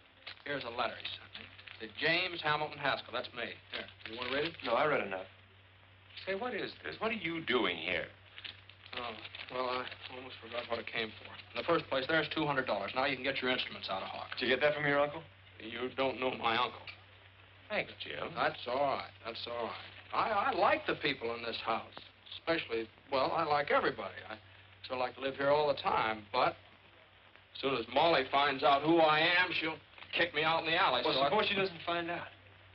E: Here's a letter he sent me. To James Hamilton Haskell. That's me. Here. You want to read it?
M: No, I read enough. Say, what is this? What are you doing here?
E: Oh, well, I almost forgot what it came for. In the first place, there's $200. Now you can get your instruments out of Hawk.
M: Did you get that from your uncle?
E: You don't know my uncle.
M: Thanks, Jim.
E: That's all right. That's all right. I like the people in this house. Especially, well, I like everybody. I still like to live here all the time, but as soon as Molly finds out who I am, she'll kick me out in the alley.
M: Well,
E: so
M: suppose she doesn't find out.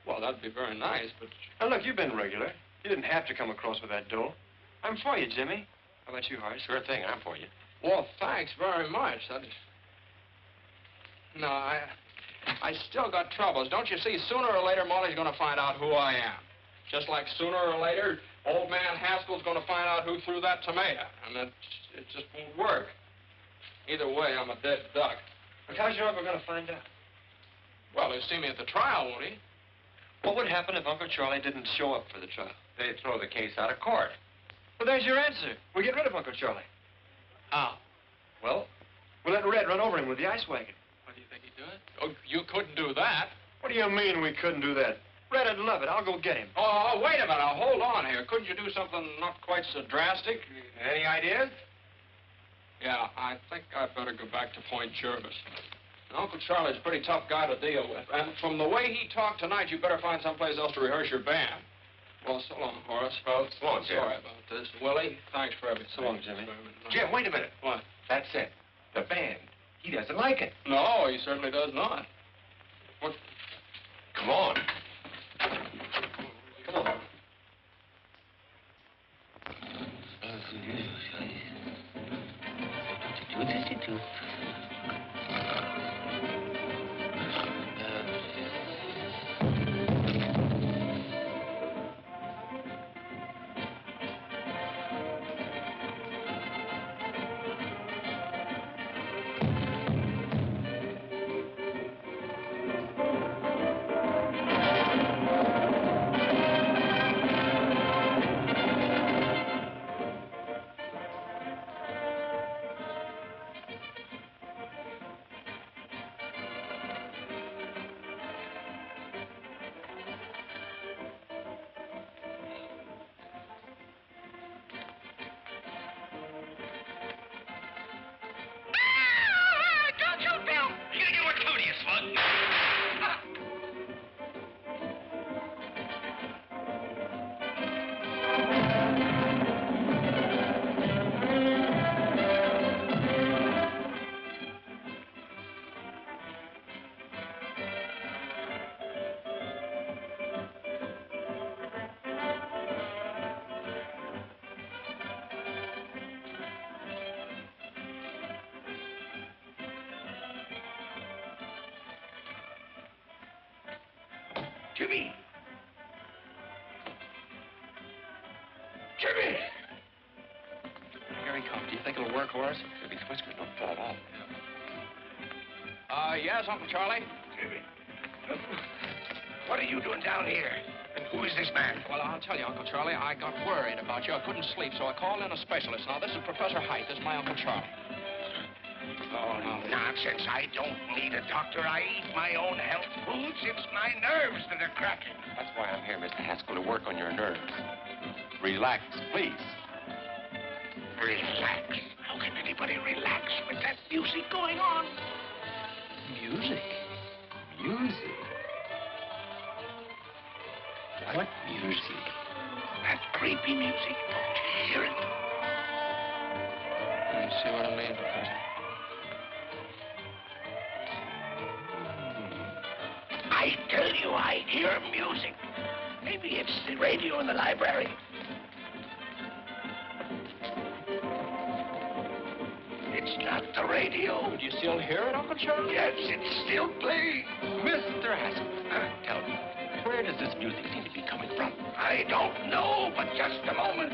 E: Well, that'd be very nice, but...
M: Now, look, you've been regular. You didn't have to come across with that dough. I'm for you, Jimmy. How about you, Horace?
L: Sure thing, I'm for you.
E: Well, thanks very much. No, I still got troubles. Don't you see, sooner or later, Molly's going to find out who I am. Just like sooner or later, old man Haskell's going to find out who threw that tomato. And it just won't work. Either way, I'm a dead duck.
M: But how's your uncle going to find out?
E: Well, he'll see me at the trial, won't he?
M: What would happen if Uncle Charlie didn't show up for the trial?
L: They'd throw the case out of court.
M: Well, there's your answer. We get rid of Uncle Charlie.
E: How?
M: Well, we'll let Red run over him with the ice wagon.
E: What do you think he'd do it? Oh, you couldn't do that.
M: What do you mean we couldn't do that? Red would love it. I'll go get him.
E: Oh, wait a minute. Now, hold on here. Couldn't you do something not quite so drastic?
L: Any ideas?
E: Yeah, I think I'd better go back to Point Jervis. Uncle Charlie's a pretty tough guy to deal with. And from the way he talked tonight, you better find someplace else to rehearse your band. Well, so long, Horace.
L: Well, so long, Jim.
E: Sorry about this. Willie, thanks for everything.
M: So long, Jimmy.
L: Jim, wait a minute.
E: What?
L: That's it. The band. He doesn't like it.
E: No, he certainly does not. What?
L: Come on.
M: Come on.
D: Jimmy! Jimmy!
F: Here he comes. Do you think it'll work, Horace? If these whiskers don't fall off.
E: Yes, Uncle Charlie?
D: Jimmy. What are you doing down here? And who is this man?
E: Well, I'll tell you, Uncle Charlie, I got worried about you. I couldn't sleep, so I called in a specialist. Now, this is Professor Height. This is my Uncle Charlie.
D: Oh, nonsense. I don't need a doctor. I eat my own health foods. It's my nerves that are cracking.
M: That's why I'm here, Mr. Haskell, to work on your nerves. Relax, please.
D: Relax? How can anybody relax with that music going on?
M: Music? Music? What music?
D: That creepy music. Don't you hear it?
E: You see what I mean, Professor?
D: I tell you, I hear music. Maybe it's the radio in the library. It's not the radio.
E: Do you still hear it, Uncle Charlie?
D: Yes, it's still playing.
M: Mr. Haskell, tell me, where does this music seem to be coming from?
D: I don't know, but just a moment.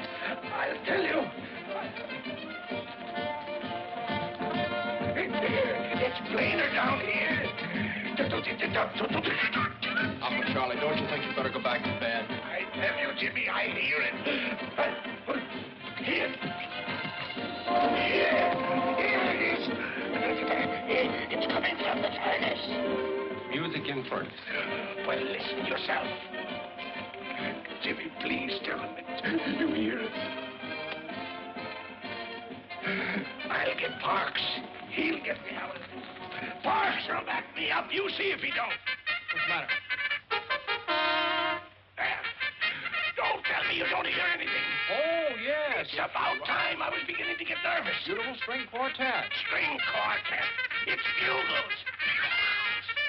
D: I'll tell you. It's plainer down here.
E: Uncle Charlie, don't you think you better go back to bed?
D: I tell you, Jimmy, I hear it. Here. Here it is. It's coming from the furnace.
M: Music in furnace.
D: Well, listen yourself. Jimmy, please tell him it. You hear it? I'll get Parks. He'll get me out of this. Parks will back me up. You see if he don't.
E: What's the matter?
D: There. Don't tell me you don't hear anything.
E: Oh, yes.
D: It's about time. I was beginning to get nervous.
E: Beautiful string quartet.
D: String quartet. It's bugles.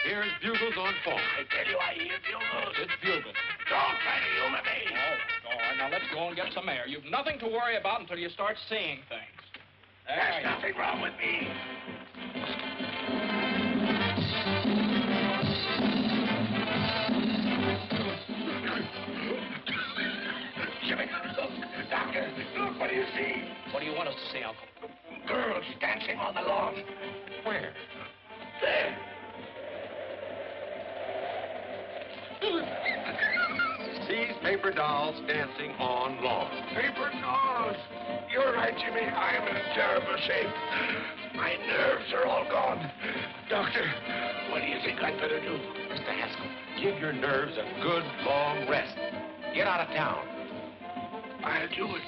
M: Here's bugles on phone.
D: I tell you, I hear bugles.
E: It's bugles.
D: Don't try to humor me.
E: Oh, all right. Now, let's go and get some air. You've nothing to worry about until you start seeing things.
D: There's nothing wrong with me. Jimmy, look. Doctor, look. What do you see?
E: What do you want us to see, Uncle?
D: Girls dancing on the lawn.
M: Where?
D: There.
M: These paper dolls dancing on lawn.
D: Paper dolls. You're right, Jimmy. I'm in terrible shape. My nerves are all gone. Doctor, what do you think I'd better do?
M: Mr. Haskell, give your nerves a good, long rest. Get out of town.
D: I'll do it.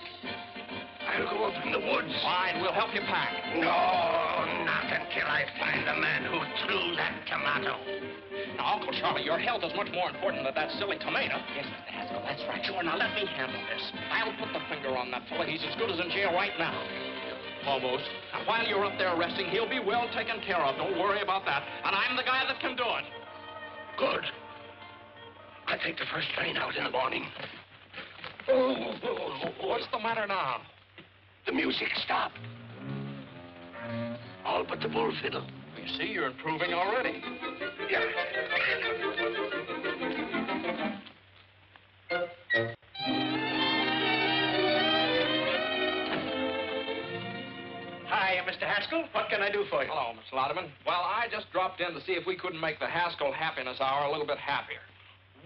D: I'll go up in the woods.
E: Fine, we'll help you pack.
D: No, not until I find the man who threw that tomato.
E: Now, Uncle Charlie, your health is much more important than that silly tomato.
M: Yes, Mr. Haskell, that's right.
E: Sure, now let me handle this. I'll put the finger on that fellow. He's as good as in jail right now. Almost. And while you're up there resting, he'll be well taken care of. Don't worry about that. And I'm the guy that can do it.
D: Good. I'll take the first train out in the morning. Oh,
E: what's the matter now?
D: The music stopped. All but the bull fiddle.
E: You see, you're improving already.
D: Yeah.
J: Hi, Mr. Haskell. What can I do for you?
E: Hello, Mr. Lauderman. Well, I just dropped in to see if we couldn't make the Haskell Happiness Hour a little bit happier.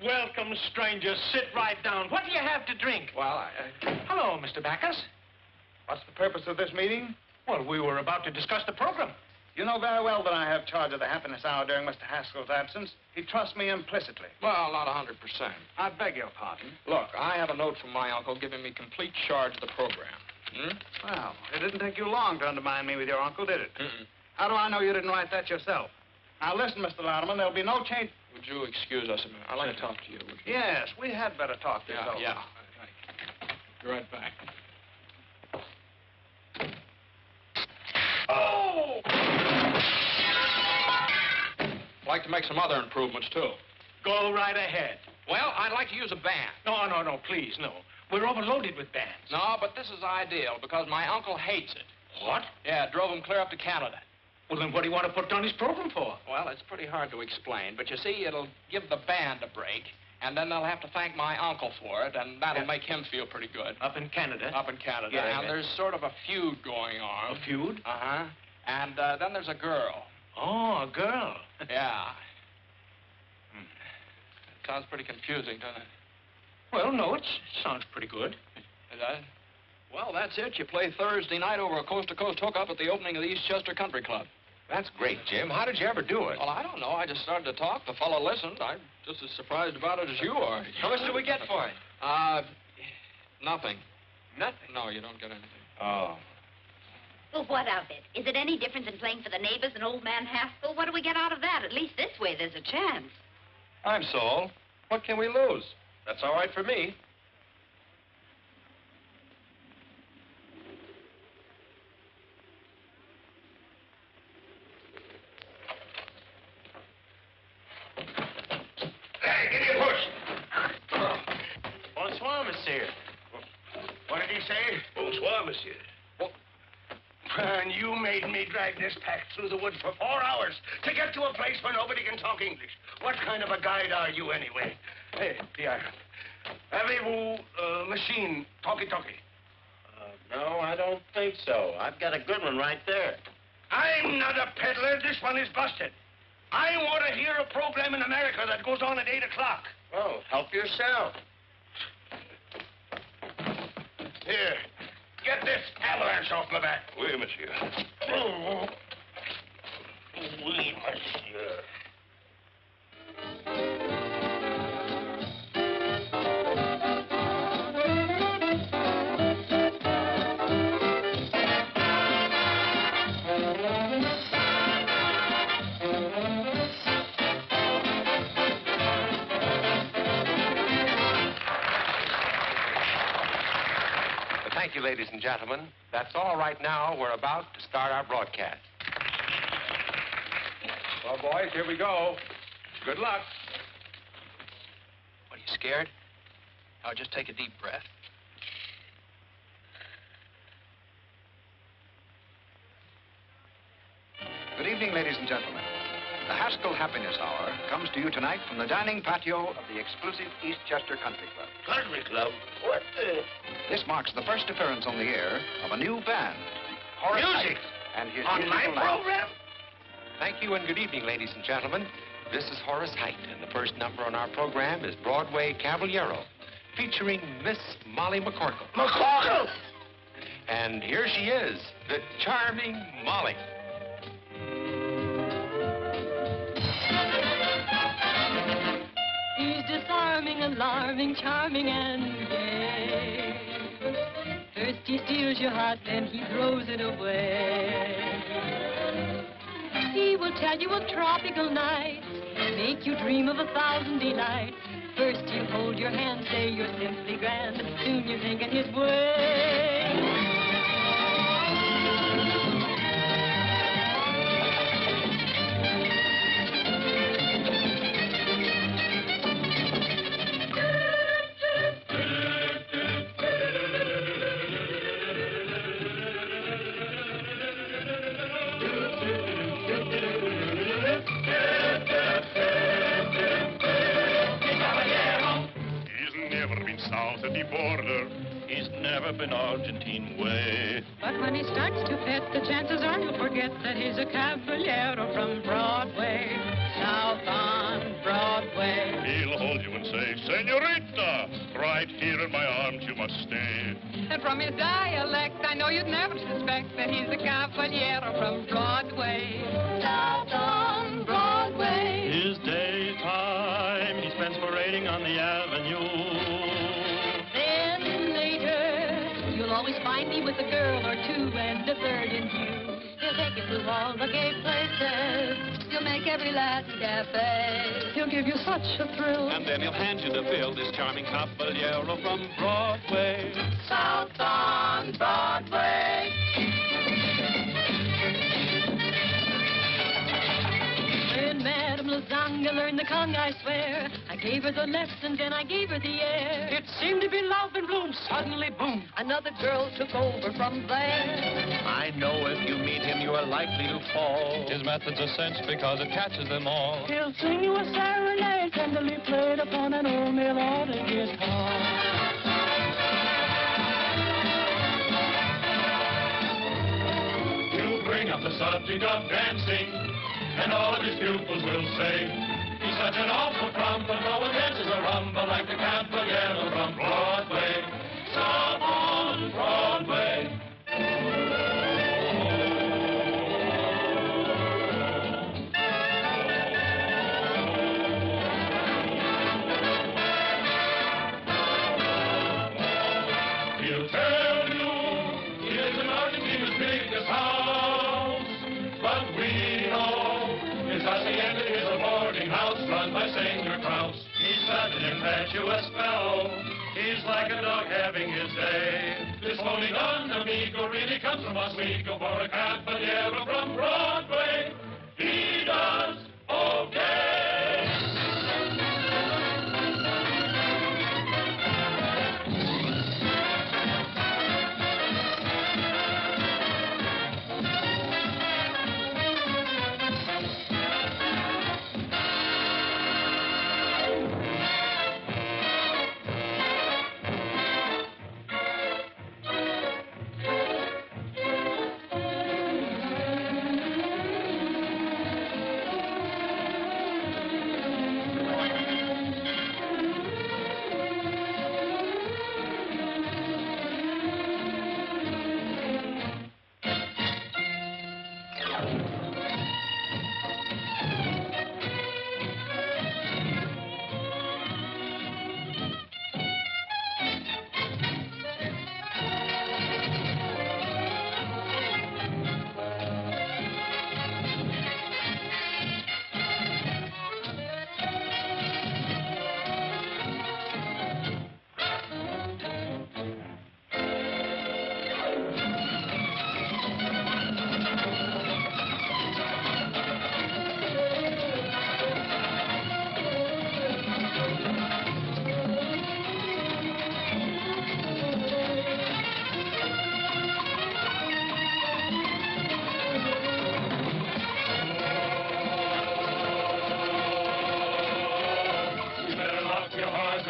J: Welcome, stranger. Sit right down. What do you have to drink?
E: Well,
J: Hello, Mr. Backus.
G: What's the purpose of this meeting?
J: Well, we were about to discuss the program.
G: You know very well that I have charge of the happiness hour during Mr. Haskell's absence. He trusts me implicitly.
E: Well, not 100%.
G: I beg your pardon.
E: Look, I have a note from my uncle giving me complete charge of the program.
G: Well, it didn't take you long to undermine me with your uncle, did it?
E: Mm-mm.
G: How do I know you didn't write that yourself? Now, listen, Mr. Louderman, there'll be no change...
E: Would you excuse us a minute? I'd like to talk to you.
G: Yes, we had better talk this over.
E: Yeah. Be right back.
D: Oh!
E: I'd like to make some other improvements, too.
J: Go right ahead.
E: Well, I'd like to use a band.
J: No, please, no. We're overloaded with bands.
E: No, but this is ideal because my uncle hates it.
J: What?
E: Yeah, it drove him clear up to Canada.
J: Well, then what do you want to put on his program for?
E: Well, it's pretty hard to explain, but you see, it'll give the band a break, And then they'll have to thank my uncle for it, and that'll make him feel pretty good.
M: Up in Canada?
E: Up in Canada.
M: Yeah,
E: and there's sort of a feud going on.
M: A feud?
E: Uh-huh. And then there's a girl.
M: Oh, a girl.
E: Yeah. Sounds pretty confusing, doesn't it?
M: Well, no, it sounds pretty good.
E: Is that? Well, that's it. You play Thursday night over a coast-to-coast hookup at the opening of the Eastchester Country Club.
L: That's great, Jim. How did you ever do it?
E: Well, I don't know. I just started to talk. The fellow listened. I'm just as surprised about it as you are.
M: How much do we get for it?
E: Nothing.
M: Nothing?
E: No, you don't get anything.
L: Oh.
B: Well, what of it? Is it any different than playing for the neighbors and old man Haskell? What do we get out of that? At least this way there's a chance.
M: I'm Saul. What can we lose? That's all right for me.
D: Hey, give me a push.
M: Bonsoir, monsieur.
D: What did he say? Bonsoir, monsieur. And you made me drag this pack through the woods for 4 hours to get to a place where nobody can talk English. What kind of a guide are you, anyway? Hey, the iron. Avez-vous machine, talkie-talkie?
M: No, I don't think so. I've got a good one right there.
D: I'm not a peddler. This one is busted. I want to hear a program in America that goes on at 8 o'clock.
M: Oh, help yourself.
D: Here, get this avalanche off my back. Oui, monsieur. Oh. Oui, monsieur.
L: Thank you, ladies and gentlemen. That's all right now. We're about to start our broadcast.
E: Well, boys, here we go. Good luck.
F: What, are you scared?
E: Now, just take a deep breath.
P: Good evening, ladies and gentlemen. The Haskell Happiness Hour comes to you tonight from the dining patio of the exclusive Eastchester Country Club.
D: Country Club? What the?
P: This marks the first appearance on the air of a new band.
D: Music?
P: And his
D: On my
P: musical
D: program?
L: Thank you and good evening, ladies and gentlemen. This is Horace Height, and the first number on our program is Broadway Caballero, featuring Miss Molly McCorkle.
D: McCorkle?
L: And here she is, the charming Molly.
I: He's disarming, alarming, charming, and gay. First he steals your heart, then he throws it away. He will tell you of tropical nights, make you dream of 1,000 delights. First he'll hold your hand, say you're simply grand, soon you're thinking his way.
H: South of the border, he's never been Argentine way.
I: But when he starts to pet, the chances are he'll forget that he's a caballero from Broadway, south on Broadway.
H: He'll hold you and say, Senorita, right here in my arms you must stay.
I: And from his dialect, I know you'd never suspect that he's a caballero from Broadway, south on Broadway.
H: His daytime he spends parading on the avenue.
I: You'll always find me with a girl or two and a third in view. He'll take you through all the gay places. He'll make every last cafe. He'll give you such a thrill.
H: And then he'll hand you the bill, this charming caballero from Broadway.
I: South on Broadway. When Madame young to learn the conga, I swear. I gave her the lessons and I gave her the air.
K: It seemed to be love and bloom. Suddenly, boom, another girl took over from there.
O: I know if you meet him, you are likely to fall. His method's a cinch because it catches them all.
K: He'll sing you a serenade, tenderly played upon an old mail-order guitar.
H: You bring up the subject of dancing, and all of his pupils will say, he's such an awful trump, but no one dances a rumba like the Caballero from Broadway. Stop on Broadway. He'll tell you he is in Argentina's biggest house, but we know his hacienda is a boarding house run by Senor Kraus. He's such an impetuous fellow, he's like a dog having his day. This holy don amigo really comes from Oswego for a caballero from Broadway. He does okay.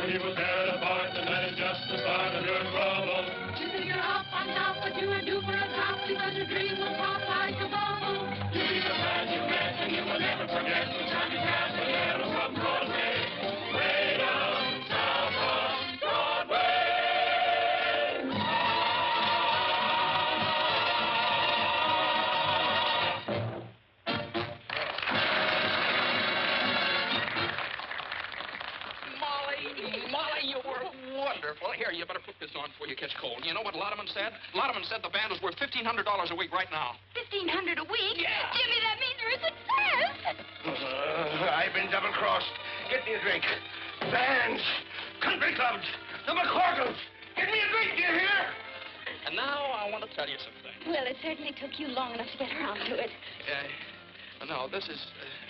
H: He was there apart, and that is just the start of your trouble.
I: You think you're up on top, but you are due for a drop because your dream will pop like a bubble.
H: You'll be so glad you met, and you will never forget the Johnny Caballero from Broadway. Way down south on Broadway.
E: Molly, you were wonderful. Here, you better put this on before you catch cold. You know what Lotterman said? Lotterman said the band is worth $1,500 a week right now.
B: $1,500 a week?
E: Yeah.
B: Jimmy, that means you're a success.
D: I've been double-crossed. Get me a drink. Bands, country clubs, the McCorkles. Get me a drink, do you hear?
E: And now I want to tell you something.
B: Well, it certainly took you long enough to get around to it.
E: No, this is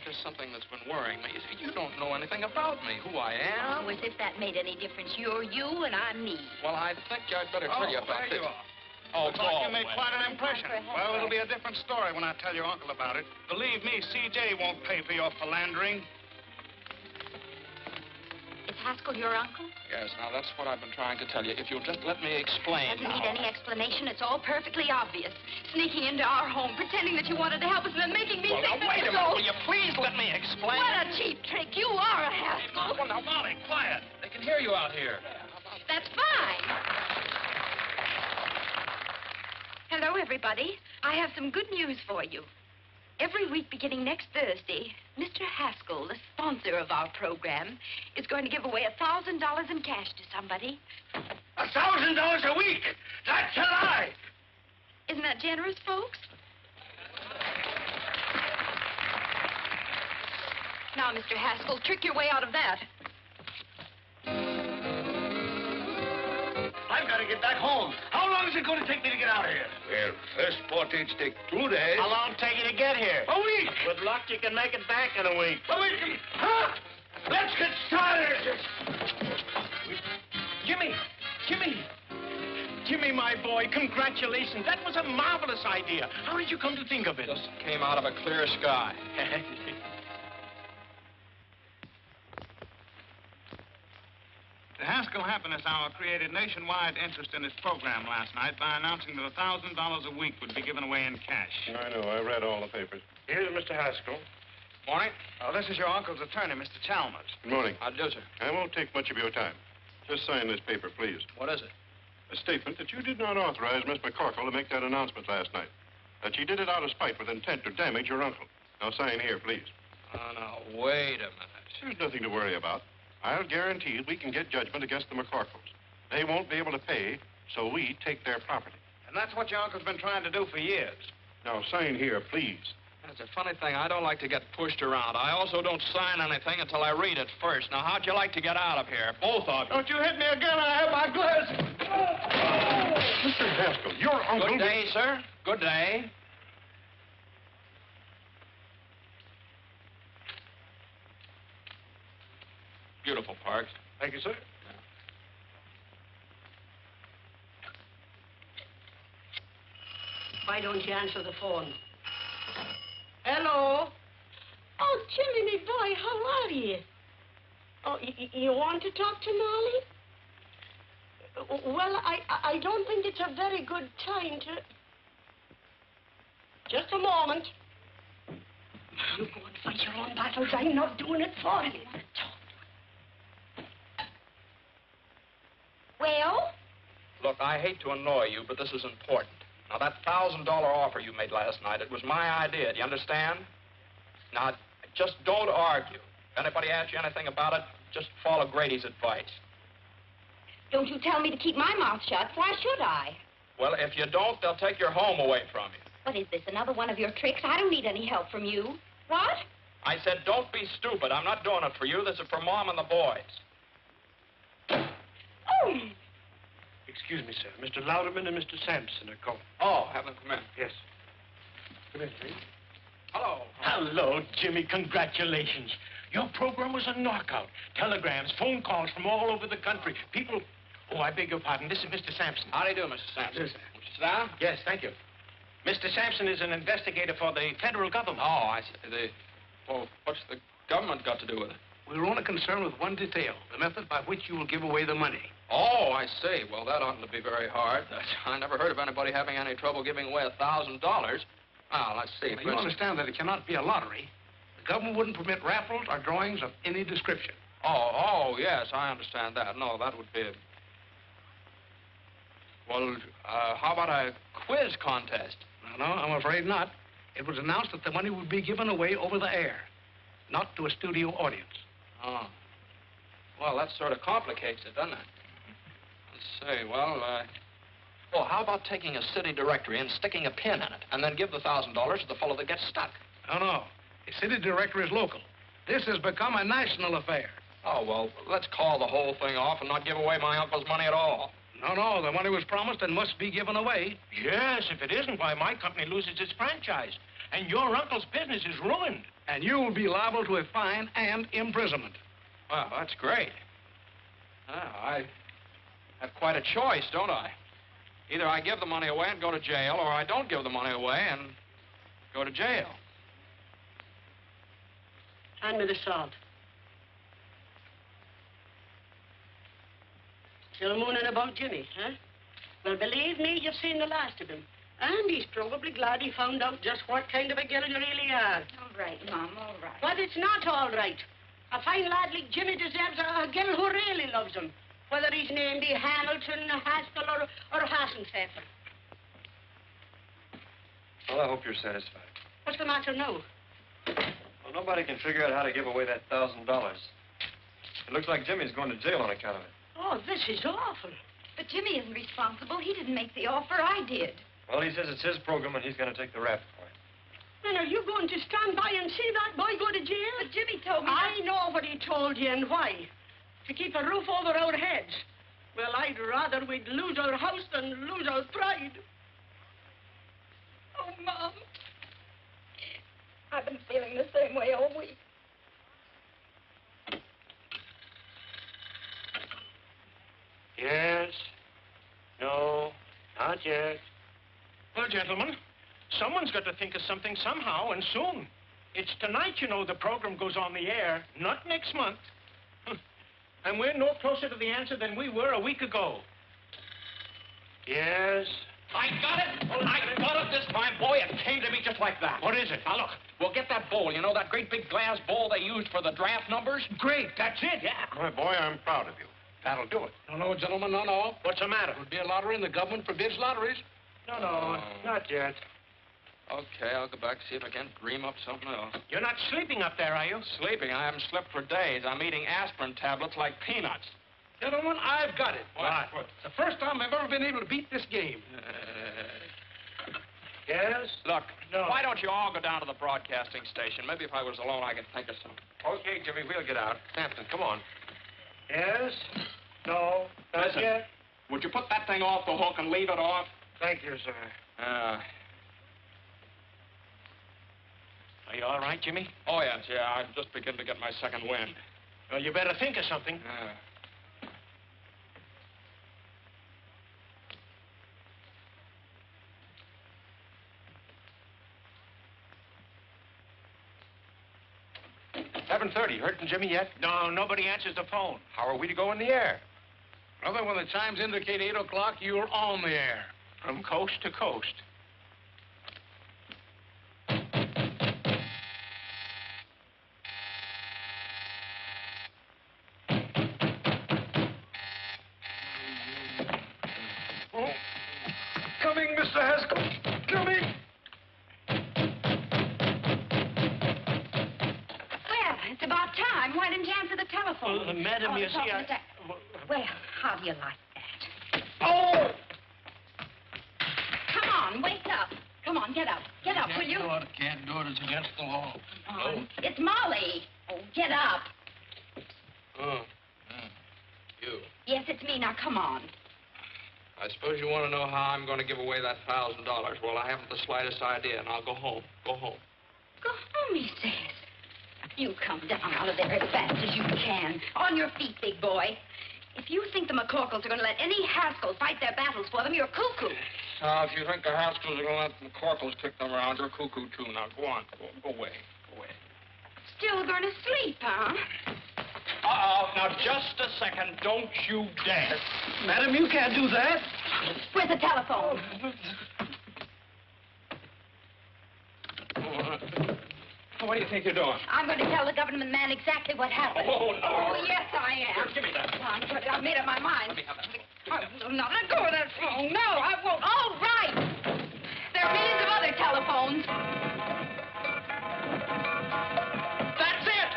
E: just something that's been worrying me. You see, you don't know anything about me, who I am.
B: Oh, as if that made any difference. You're you and I'm me.
E: Well, I think I'd better tell you about
G: there
E: this.
G: you are.
E: Oh,
G: Looks like you
E: Paul.
G: made quite an impression. Well, it'll be a different story when I tell your uncle about it. Believe me, C.J. won't pay for your philandering.
B: Is Haskell your uncle?
E: Yes, now that's what I've been trying to tell you. If you'll just let me explain.
B: Doesn't need any explanation. It's all perfectly obvious. Sneaking into our home, pretending that you wanted to help us, and then making me
E: Well,
B: think
E: now,
B: that
E: wait a
B: it's
E: minute.
B: so...
E: Will you please let me explain?
B: What a cheap trick. You are a Haskell.
E: Well, now, Molly, quiet.
M: They can hear you out here.
B: That's fine. Hello, everybody. I have some good news for you. Every week beginning next Thursday, Mr. Haskell, the sponsor of our program, is going to give away $1,000 in cash to somebody.
D: $1,000 a week? That's a lie!
B: Isn't that generous, folks? Now, Mr. Haskell, trick your way out of that.
D: I've got to get back home. How How long is it going to take me to get out of here? Well, first portage take 2 days.
A: How long take you to get here?
D: A week.
A: With luck, you can make it back in a week.
D: A week? Huh? Let's get started.
M: Jimmy, my boy, congratulations. That was a marvelous idea. How did you come to think of it?
E: Just came out of a clear sky.
G: The Haskell Happiness Hour created nationwide interest in its program last night by announcing that $1,000 a week would be given away in cash.
Q: I know. I read all the papers. Here's Mr. Haskell.
E: Morning.
G: This is your uncle's attorney, Mr. Chalmers.
Q: Good morning.
E: How do, sir?
Q: I won't take much of your time. Just sign this paper, please.
E: What is it?
Q: A statement that you did not authorize Miss McCorkle to make that announcement last night. That she did it out of spite with intent to damage your uncle. Now sign here, please.
E: Oh, now, wait a minute.
Q: There's nothing to worry about. I'll guarantee we can get judgment against the McCorkles. They won't be able to pay, so we take their property.
G: And that's what your uncle's been trying to do for years.
Q: Now sign here, please.
E: That's a funny thing. I don't like to get pushed around. I also don't sign anything until I read it first. Now, how'd you like to get out of here? Both of you.
G: Don't you hit me again. I have my glass.
Q: Mr. Haskell, your uncle...
E: Good day, sir. Good day. Beautiful parks.
Q: Thank you, sir.
C: Why don't you answer the phone? Hello? Oh, Jimmy, me boy, how are you? Oh, you want to talk to Molly? Well, I don't think it's a very good time to... Just a moment. You go and fight your own battles. I'm not doing it for you.
B: Well?
E: Look, I hate to annoy you, but this is important. Now, that $1,000 offer you made last night, it was my idea. Do you understand? Now, just don't argue. If anybody asks you anything about it, just follow Grady's advice.
B: Don't you tell me to keep my mouth shut. Why should I?
E: Well, if you don't, they'll take your home away from you.
B: What is this, another one of your tricks? I don't need any help from you. What?
E: I said, don't be stupid. I'm not doing it for you. This is for Mom and the boys.
B: Oh!
J: Excuse me, sir. Mr. Louderman and Mr. Sampson are calling.
E: Oh, have them come in.
J: Yes. Come in, please.
E: Hello.
M: Hello, Jimmy. Congratulations. Your program was a knockout. Telegrams, phone calls from all over the country. People... Oh, I beg your pardon. This is Mr. Sampson.
E: How do you do, Mr. Sampson?
M: Yes.
E: Won't you sit down?
M: Yes, thank you. Mr. Sampson is an investigator for the federal government.
E: Oh, I see. Well, what's the government got to do with it?
J: We're only concerned with one detail, the method by which you will give away the money.
E: Oh, I see. Well, that oughtn't to be very hard. I never heard of anybody having any trouble giving away $1,000. Now, let's see.
J: Now, you understand that it cannot be a lottery. The government wouldn't permit raffles or drawings of any description.
E: Oh, yes, I understand that. No, that would be a... Well, how about a quiz contest?
J: No, I'm afraid not. It was announced that the money would be given away over the air, not to a studio audience.
E: Oh. Well, that sort of complicates it, doesn't it? Let's see. Well, how about taking a city directory and sticking a pin in it, and then give the $1,000 to the fellow that gets stuck?
J: No. The city directory is local. This has become a national affair.
E: Oh, well, let's call the whole thing off and not give away my uncle's money at all.
J: No, the money was promised and must be given away.
M: Yes, if it isn't, why, my company loses its franchise. And your uncle's business is ruined.
J: And you will be liable to a fine and imprisonment.
E: Well, that's great. I have quite a choice, don't I? Either I give the money away and go to jail, or I don't give the money away and go to jail.
C: Hand me the salt. Still mooning about Jimmy, huh? Well, believe me, you've seen the last of him. And he's probably glad he found out just what kind of a girl you really are.
B: All right, Mom, all right.
C: But it's not all right. A fine lad like Jimmy deserves a girl who really loves him. Whether he's named Hamilton, Haskell, or Hassenpfeffer.
M: Well, I hope you're satisfied.
C: What's the matter now?
M: Well, nobody can figure out how to give away that $1,000. It looks like Jimmy's going to jail on account of it.
C: Oh, this is awful.
B: But Jimmy isn't responsible. He didn't make the offer. I did.
M: Well, he says it's his program and he's going to take the rap for it.
C: Then are you going to stand by and see that boy go to jail?
B: But Jimmy told me...
C: I know what he told you and why. To keep a roof over our heads. Well, I'd rather we'd lose our house than lose our pride.
B: Oh, Mom. I've been feeling the same way all week.
M: Yes. No. Not yet. Well, gentlemen, someone's got to think of something somehow, and soon. It's tonight, you know, the program goes on the air, not next month. And we're no closer to the answer than we were a week ago. Yes.
O: I got it! I got it this time, boy. It came to me just like that.
M: What is it?
O: Now, look, we'll get that bowl. You know that great big glass bowl they used for the draft numbers?
M: Great, that's it, yeah.
Q: My boy, I'm proud of you. That'll do it.
E: No, gentlemen, no.
M: What's the matter?
E: It would be a lottery, and the government forbids lotteries.
M: No, not yet.
E: Okay, I'll go back, see if I can't dream up something else.
M: You're not sleeping up there, are you?
E: Sleeping? I haven't slept for days. I'm eating aspirin tablets like peanuts.
K: Gentlemen, I've got it.
M: What?
K: It's the first time I've ever been able to beat this game.
M: Yes?
E: Look,
M: No.
E: why don't you all go down to the broadcasting station? Maybe if I was alone, I could think of something.
L: Okay, Jimmy, we'll get out.
E: Hampton, come on.
M: Yes? No, not
E: Listen.
M: yet.
E: Would you put that thing off the hook and leave it off?
M: Thank you, sir. Are you all right, Jimmy?
E: Oh, yes, yeah. I'm just beginning to get my second wind.
M: Well, you better think of something.
L: $7:30. Heard from Jimmy yet?
M: No, nobody answers the phone.
L: How are we to go in the air?
K: Brother, when the chimes indicate 8 o'clock, you're on the air.
M: From coast to coast.
K: Oh. Coming, Mr. Haskell. Coming.
B: Well, it's about time. Why didn't you answer the telephone?
M: Madam, you see,
B: Well, how do you like that?
K: Oh!
B: Come on, wake up. Come on, get up. Get up, will you?
K: Can't do it. It's against the law.
B: Come on. It's Molly. Oh, get up.
E: Oh. You.
B: Yes, it's me. Now, come on.
E: I suppose you want to know how I'm going to give away that $1,000. Well, I haven't the slightest idea, and I'll go home. Go home.
B: Go home, he says. You come down out of there as fast as you can. On your feet, big boy. If you think the McCorkles are going to let any Haskell fight their battles for them, you're cuckoo.
E: Now, if you think the Haskells are going to let the McCorkles kick them around, you're cuckoo, too. Now, go on. Go away. Go away.
B: Still going to sleep, huh?
O: Uh-oh. Now, just a second. Don't you dare.
K: Madam, you can't do that.
B: Where's the telephone?
E: What do you think you're doing?
B: I'm going to tell the government man exactly what happened.
E: Oh, no.
B: Oh, yes, I am.
E: Here, give me that.
B: I've made up my mind.
E: Let me have that.
B: Oh, no, let go of that phone. No, I won't. All right. There are millions of other telephones.
O: That's it.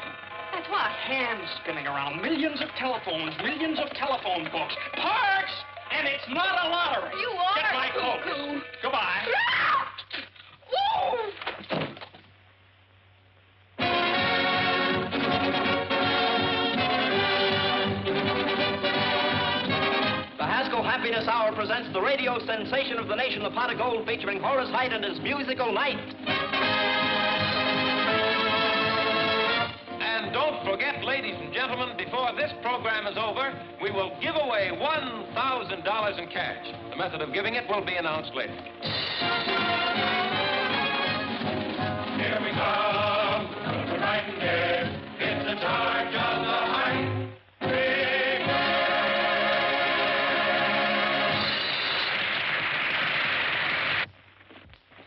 B: That's what?
O: Hands spinning around. Millions of telephones. Millions of telephone books. Parks! And it's not a lottery.
B: You are
O: Get my coat.
B: cuckoo.
O: Goodbye.
B: Woo!
R: The Haskell Happiness Hour presents the radio sensation of the nation, The Pot of Gold, featuring Horace Heidt and his musical night.
O: And don't forget, ladies and gentlemen, before this program is over, we will give away $1,000 in cash. The method of giving it will be announced later.
H: Here we come, we're riding here. It's the charge of the Height.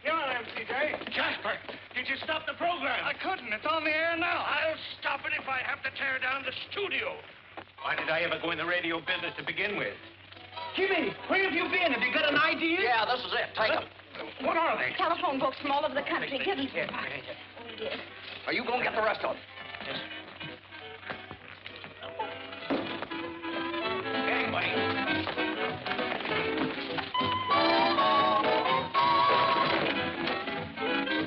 K: Here I am, CJ.
M: Jasper, did you stop the program?
K: I couldn't. It's on the air now.
Q: I'll stop it if I have to tear down the studio.
M: Why did I ever go in the radio business to begin with?
K: Jimmy, where have you been? Have you got an idea?
R: Yeah, this is it. Take them.
K: What are they?
B: Telephone books from all over the country. Give them here. Oh, dear.
R: Are you going to get the rest of them?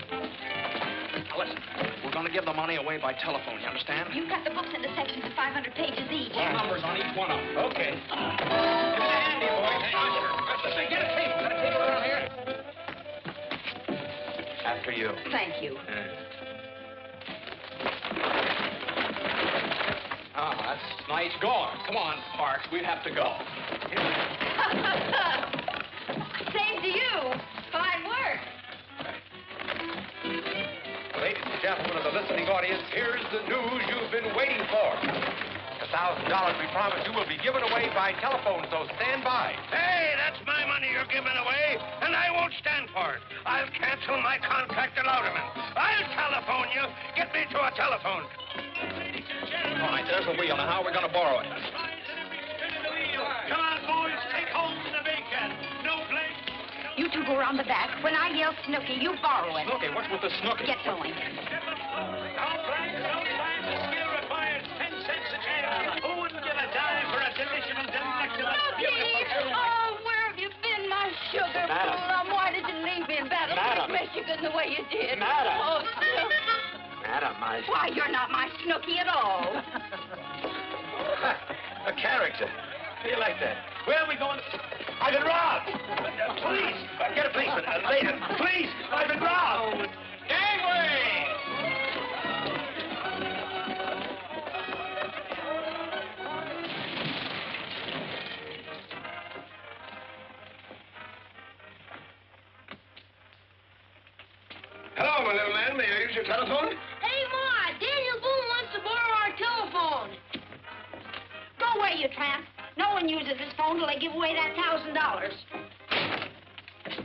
E: Now, listen. We're going to give the money away by telephone, you understand?
B: You've got the books in the sections of 500 pages each.
E: Numbers on each one of them.
M: Okay.
F: you.
B: Thank you.
F: That's nice going. Come on, Parks. We have to go.
B: Same to you. Fine work.
L: Ladies and gentlemen of the listening audience, here's the news you've been waiting for. The $1,000 we promised you will be given away by telephone, so stand by.
D: Hey, that's my money you're giving away, and I won't stand for it. I'll cancel my contract to Louderman. I'll telephone you. Get me to a telephone.
F: All right, there's the wheel. Now, how are we going to borrow it?
A: Come on, boys, take hold of the bacon. No place.
B: You two go around the back. When I yell Snooky, you borrow it.
F: Snooky? What's with the Snooky?
B: Get going.
A: All right, the skill requires 10 cents a chance. Who wouldn't give a dime for a delicious, delectable, beautiful...
B: Oh, where have you been, my sugar
F: Madam.
B: plum? Why did you leave me in Battle
F: Madam.
B: Creek, Michigan, the way you did?
F: Madam.
B: Oh, Snooky.
F: Madam,
B: Why, you're not my Snooky at all.
L: A character. How do you like that?
A: Where are we going?
D: I've been robbed. Please, get a policeman. Later. Please, I've been robbed.
A: Gangway!
D: Hello, my little man. May I use your telephone?
C: Hey, Ma, Daniel Boone wants to borrow our telephone.
B: Go away, you tramp. No one uses this phone till they give away that $1,000.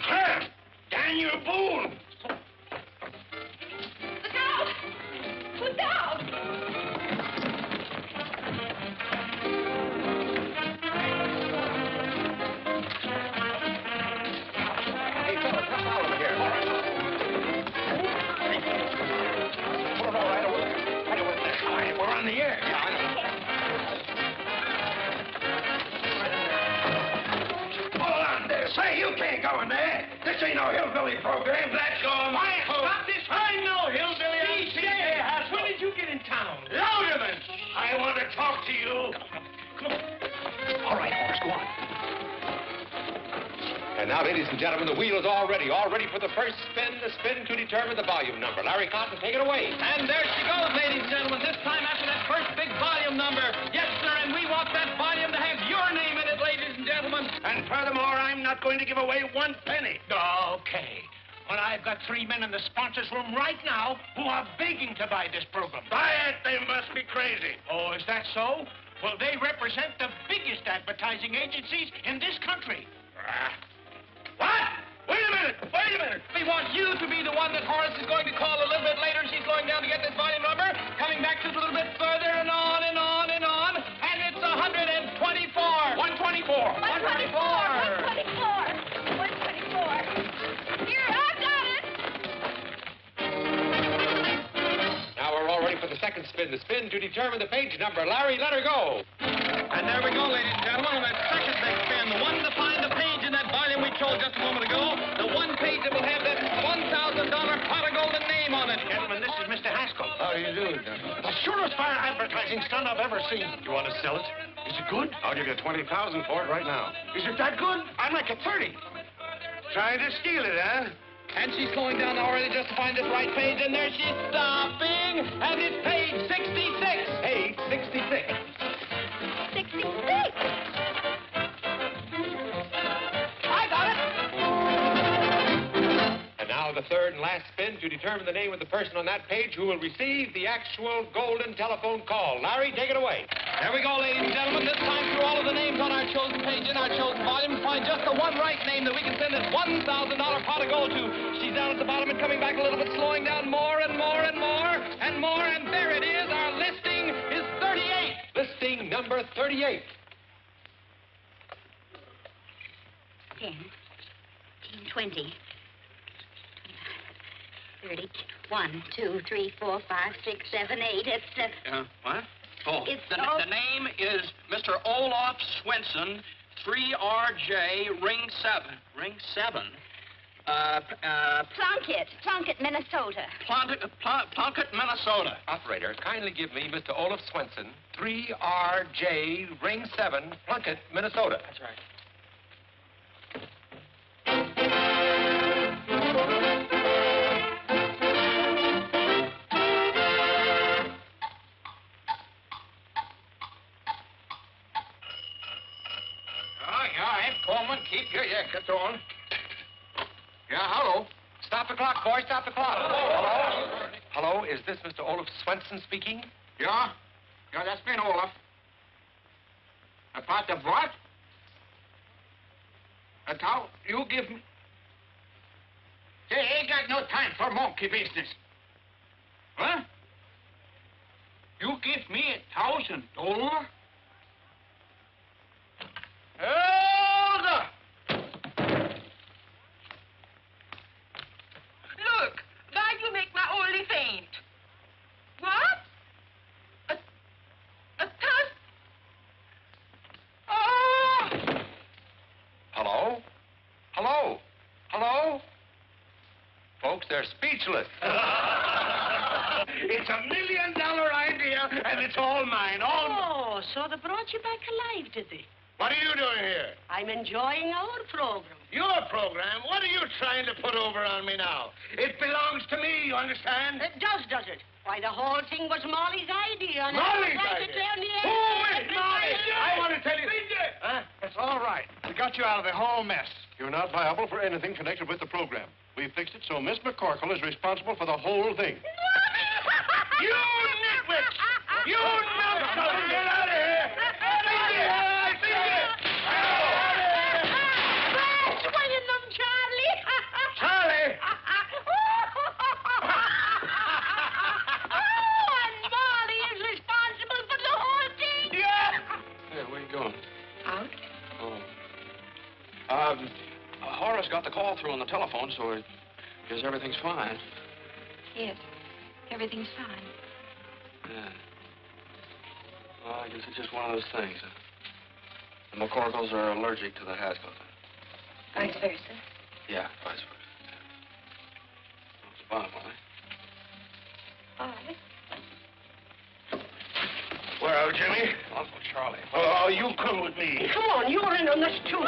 D: Huh? Daniel Boone.
B: Look out! Look out!
L: Hey, fellas, come on over here. All right. Put it all right over there. Right over there. All right, we're on the air. Yeah, I know.
D: Hold on there. Say, you can't go in there. This ain't no hillbilly program. That's your
A: Quiet! Stop this! I'm no hillbilly. When did you get in town?
D: Louderman. I want to talk to you.
A: Come on.
F: All right, Horace, go on.
L: And now, ladies and gentlemen, the wheel is all ready for the first spin, the spin to determine the volume number. Larry Cotton, take it away.
R: And there she goes, ladies and gentlemen, this time after that first big volume number. Yes, sir, and we want that volume to have your name in it, ladies and gentlemen.
D: And furthermore, I'm not going to give away 1 penny.
A: Okay. Well, I've got 3 men in the sponsors' room right now who are begging to buy this program.
D: Buy it? They must be crazy.
A: Oh, is that so? Well, they represent the biggest advertising agencies in this country.
D: What? Wait a minute. Wait a minute.
R: We want you to be the one that Horace is going to call a little bit later. She's going down to get this volume number, coming back just a little bit further and on and on and on. And it's 124.
B: 124.
R: 124.
B: 124. Here, I've got it.
L: Now we're all ready for the second spin, the spin to determine the page number. Larry, let her go.
R: And there we go, ladies and gentlemen, on that second big spin, the one to find the page in that volume we told just a moment ago, the one page that will have that $1,000 pot of golden name on it.
A: Gentlemen, this is Mr. Haskell.
Q: How do you do, gentlemen?
A: The surest fire advertising stunt I've ever seen.
Q: You want to sell it?
A: Is it good?
Q: I'll give you $20,000 for it right now.
A: Is it that good? I'd like a 30.
D: Trying to steal it, huh?
R: And she's slowing down already just to find this right page, and there she's stopping, and it's page 66.
L: Page 66.
B: 66.
R: I got it.
L: And now the third and last spin to determine the name of the person on that page who will receive the actual golden telephone call. Larry, take it away.
R: There we go, ladies and gentlemen. This time through all of the names on our chosen page in our chosen volume to find just the one right name that we can send this $1,000 pot of gold to. She's down at the bottom and coming back a little bit, slowing down more and more and more and more, and there it is. Our listing is 38.
L: Listing number 38.
B: 10, 20, 30, 1, 2, 3, 4, 5, 6, 7, 8. It's
R: What? Oh,
B: It's
R: the
B: all-
R: name is Mr. Olaf Swenson, 3RJ, ring 7. Ring 7?
B: Plunkett, Minnesota.
R: Plunkett, Minnesota.
L: Operator, kindly give me Mr. Olaf Swenson, 3RJ, ring 7, Plunkett, Minnesota.
R: That's right.
E: moment. Keep your jackets on. Yeah, hello.
R: Stop the clock, boy. Stop the clock. Hello? Hello, is this Mr. Olaf Swenson speaking?
E: Yeah? Yeah, that's me, Olaf. A part of what? A cow? You give me... Say, I ain't got no time for monkey business. Huh? You give me $1,000? Hold up!
C: Look, why you make my only faint? What? A thousand? Oh!
R: Hello? Hello? Hello? Folks, they're speechless.
M: It's $1 million idea, and it's all mine, all mine.
C: Oh, so they brought you back alive, did they?
M: What are you doing here?
C: I'm enjoying our program.
M: Your program? What are you trying to put over on me now? It belongs to me, you understand?
C: It does it? Why, the whole thing was Molly's idea. And
M: Molly's
C: I was
M: idea?
C: to tell me
M: Who is Molly? I want to tell you.
Q: Huh? It's all right. We got you out of the whole mess. You're not liable for anything connected with the program. We fixed it so Miss McCorkle is responsible for the whole thing.
M: You nitwits! You numbskulls! Get out of here!
C: Swinging them, Charlie.
M: Charlie!
C: Oh, and Molly is responsible for the whole thing.
M: Yeah!
E: Hey, where you going?
C: Out?
E: Oh. Horace got the call through on the telephone, so I guess everything's fine.
B: Yes, everything's fine.
E: Yeah. Well, I guess it's just one of those things. The McCorkles are allergic to the Haskells.
B: Vice versa.
E: Yeah, vice versa. It's a bomb,
B: Bye.
M: Well, Jimmy?
E: Uncle Charlie.
M: Oh, you come with me.
C: Come on, you're in on this too.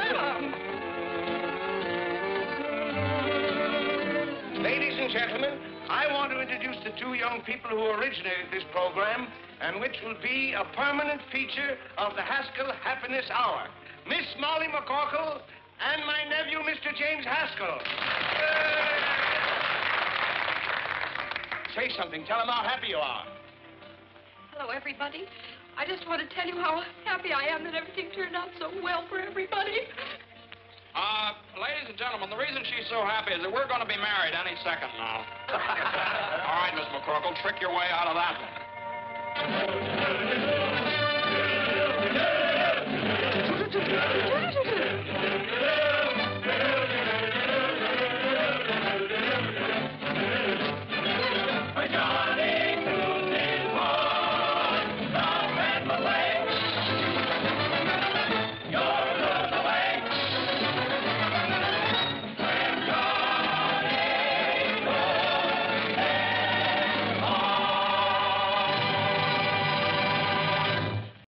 M: Ladies and gentlemen, I want to introduce the two young people who originated this program and which will be a permanent feature of the Haskell Happiness Hour. Miss Molly McCorkle and my nephew, Mr. James Haskell. Say something. Tell them how happy you are.
B: Hello, everybody. I just want to tell you how happy I am that everything turned out so well for everybody.
R: Ladies and gentlemen, the reason she's so happy is that we're going to be married any second now. All right, Miss McCorkle, trick your way out of that one.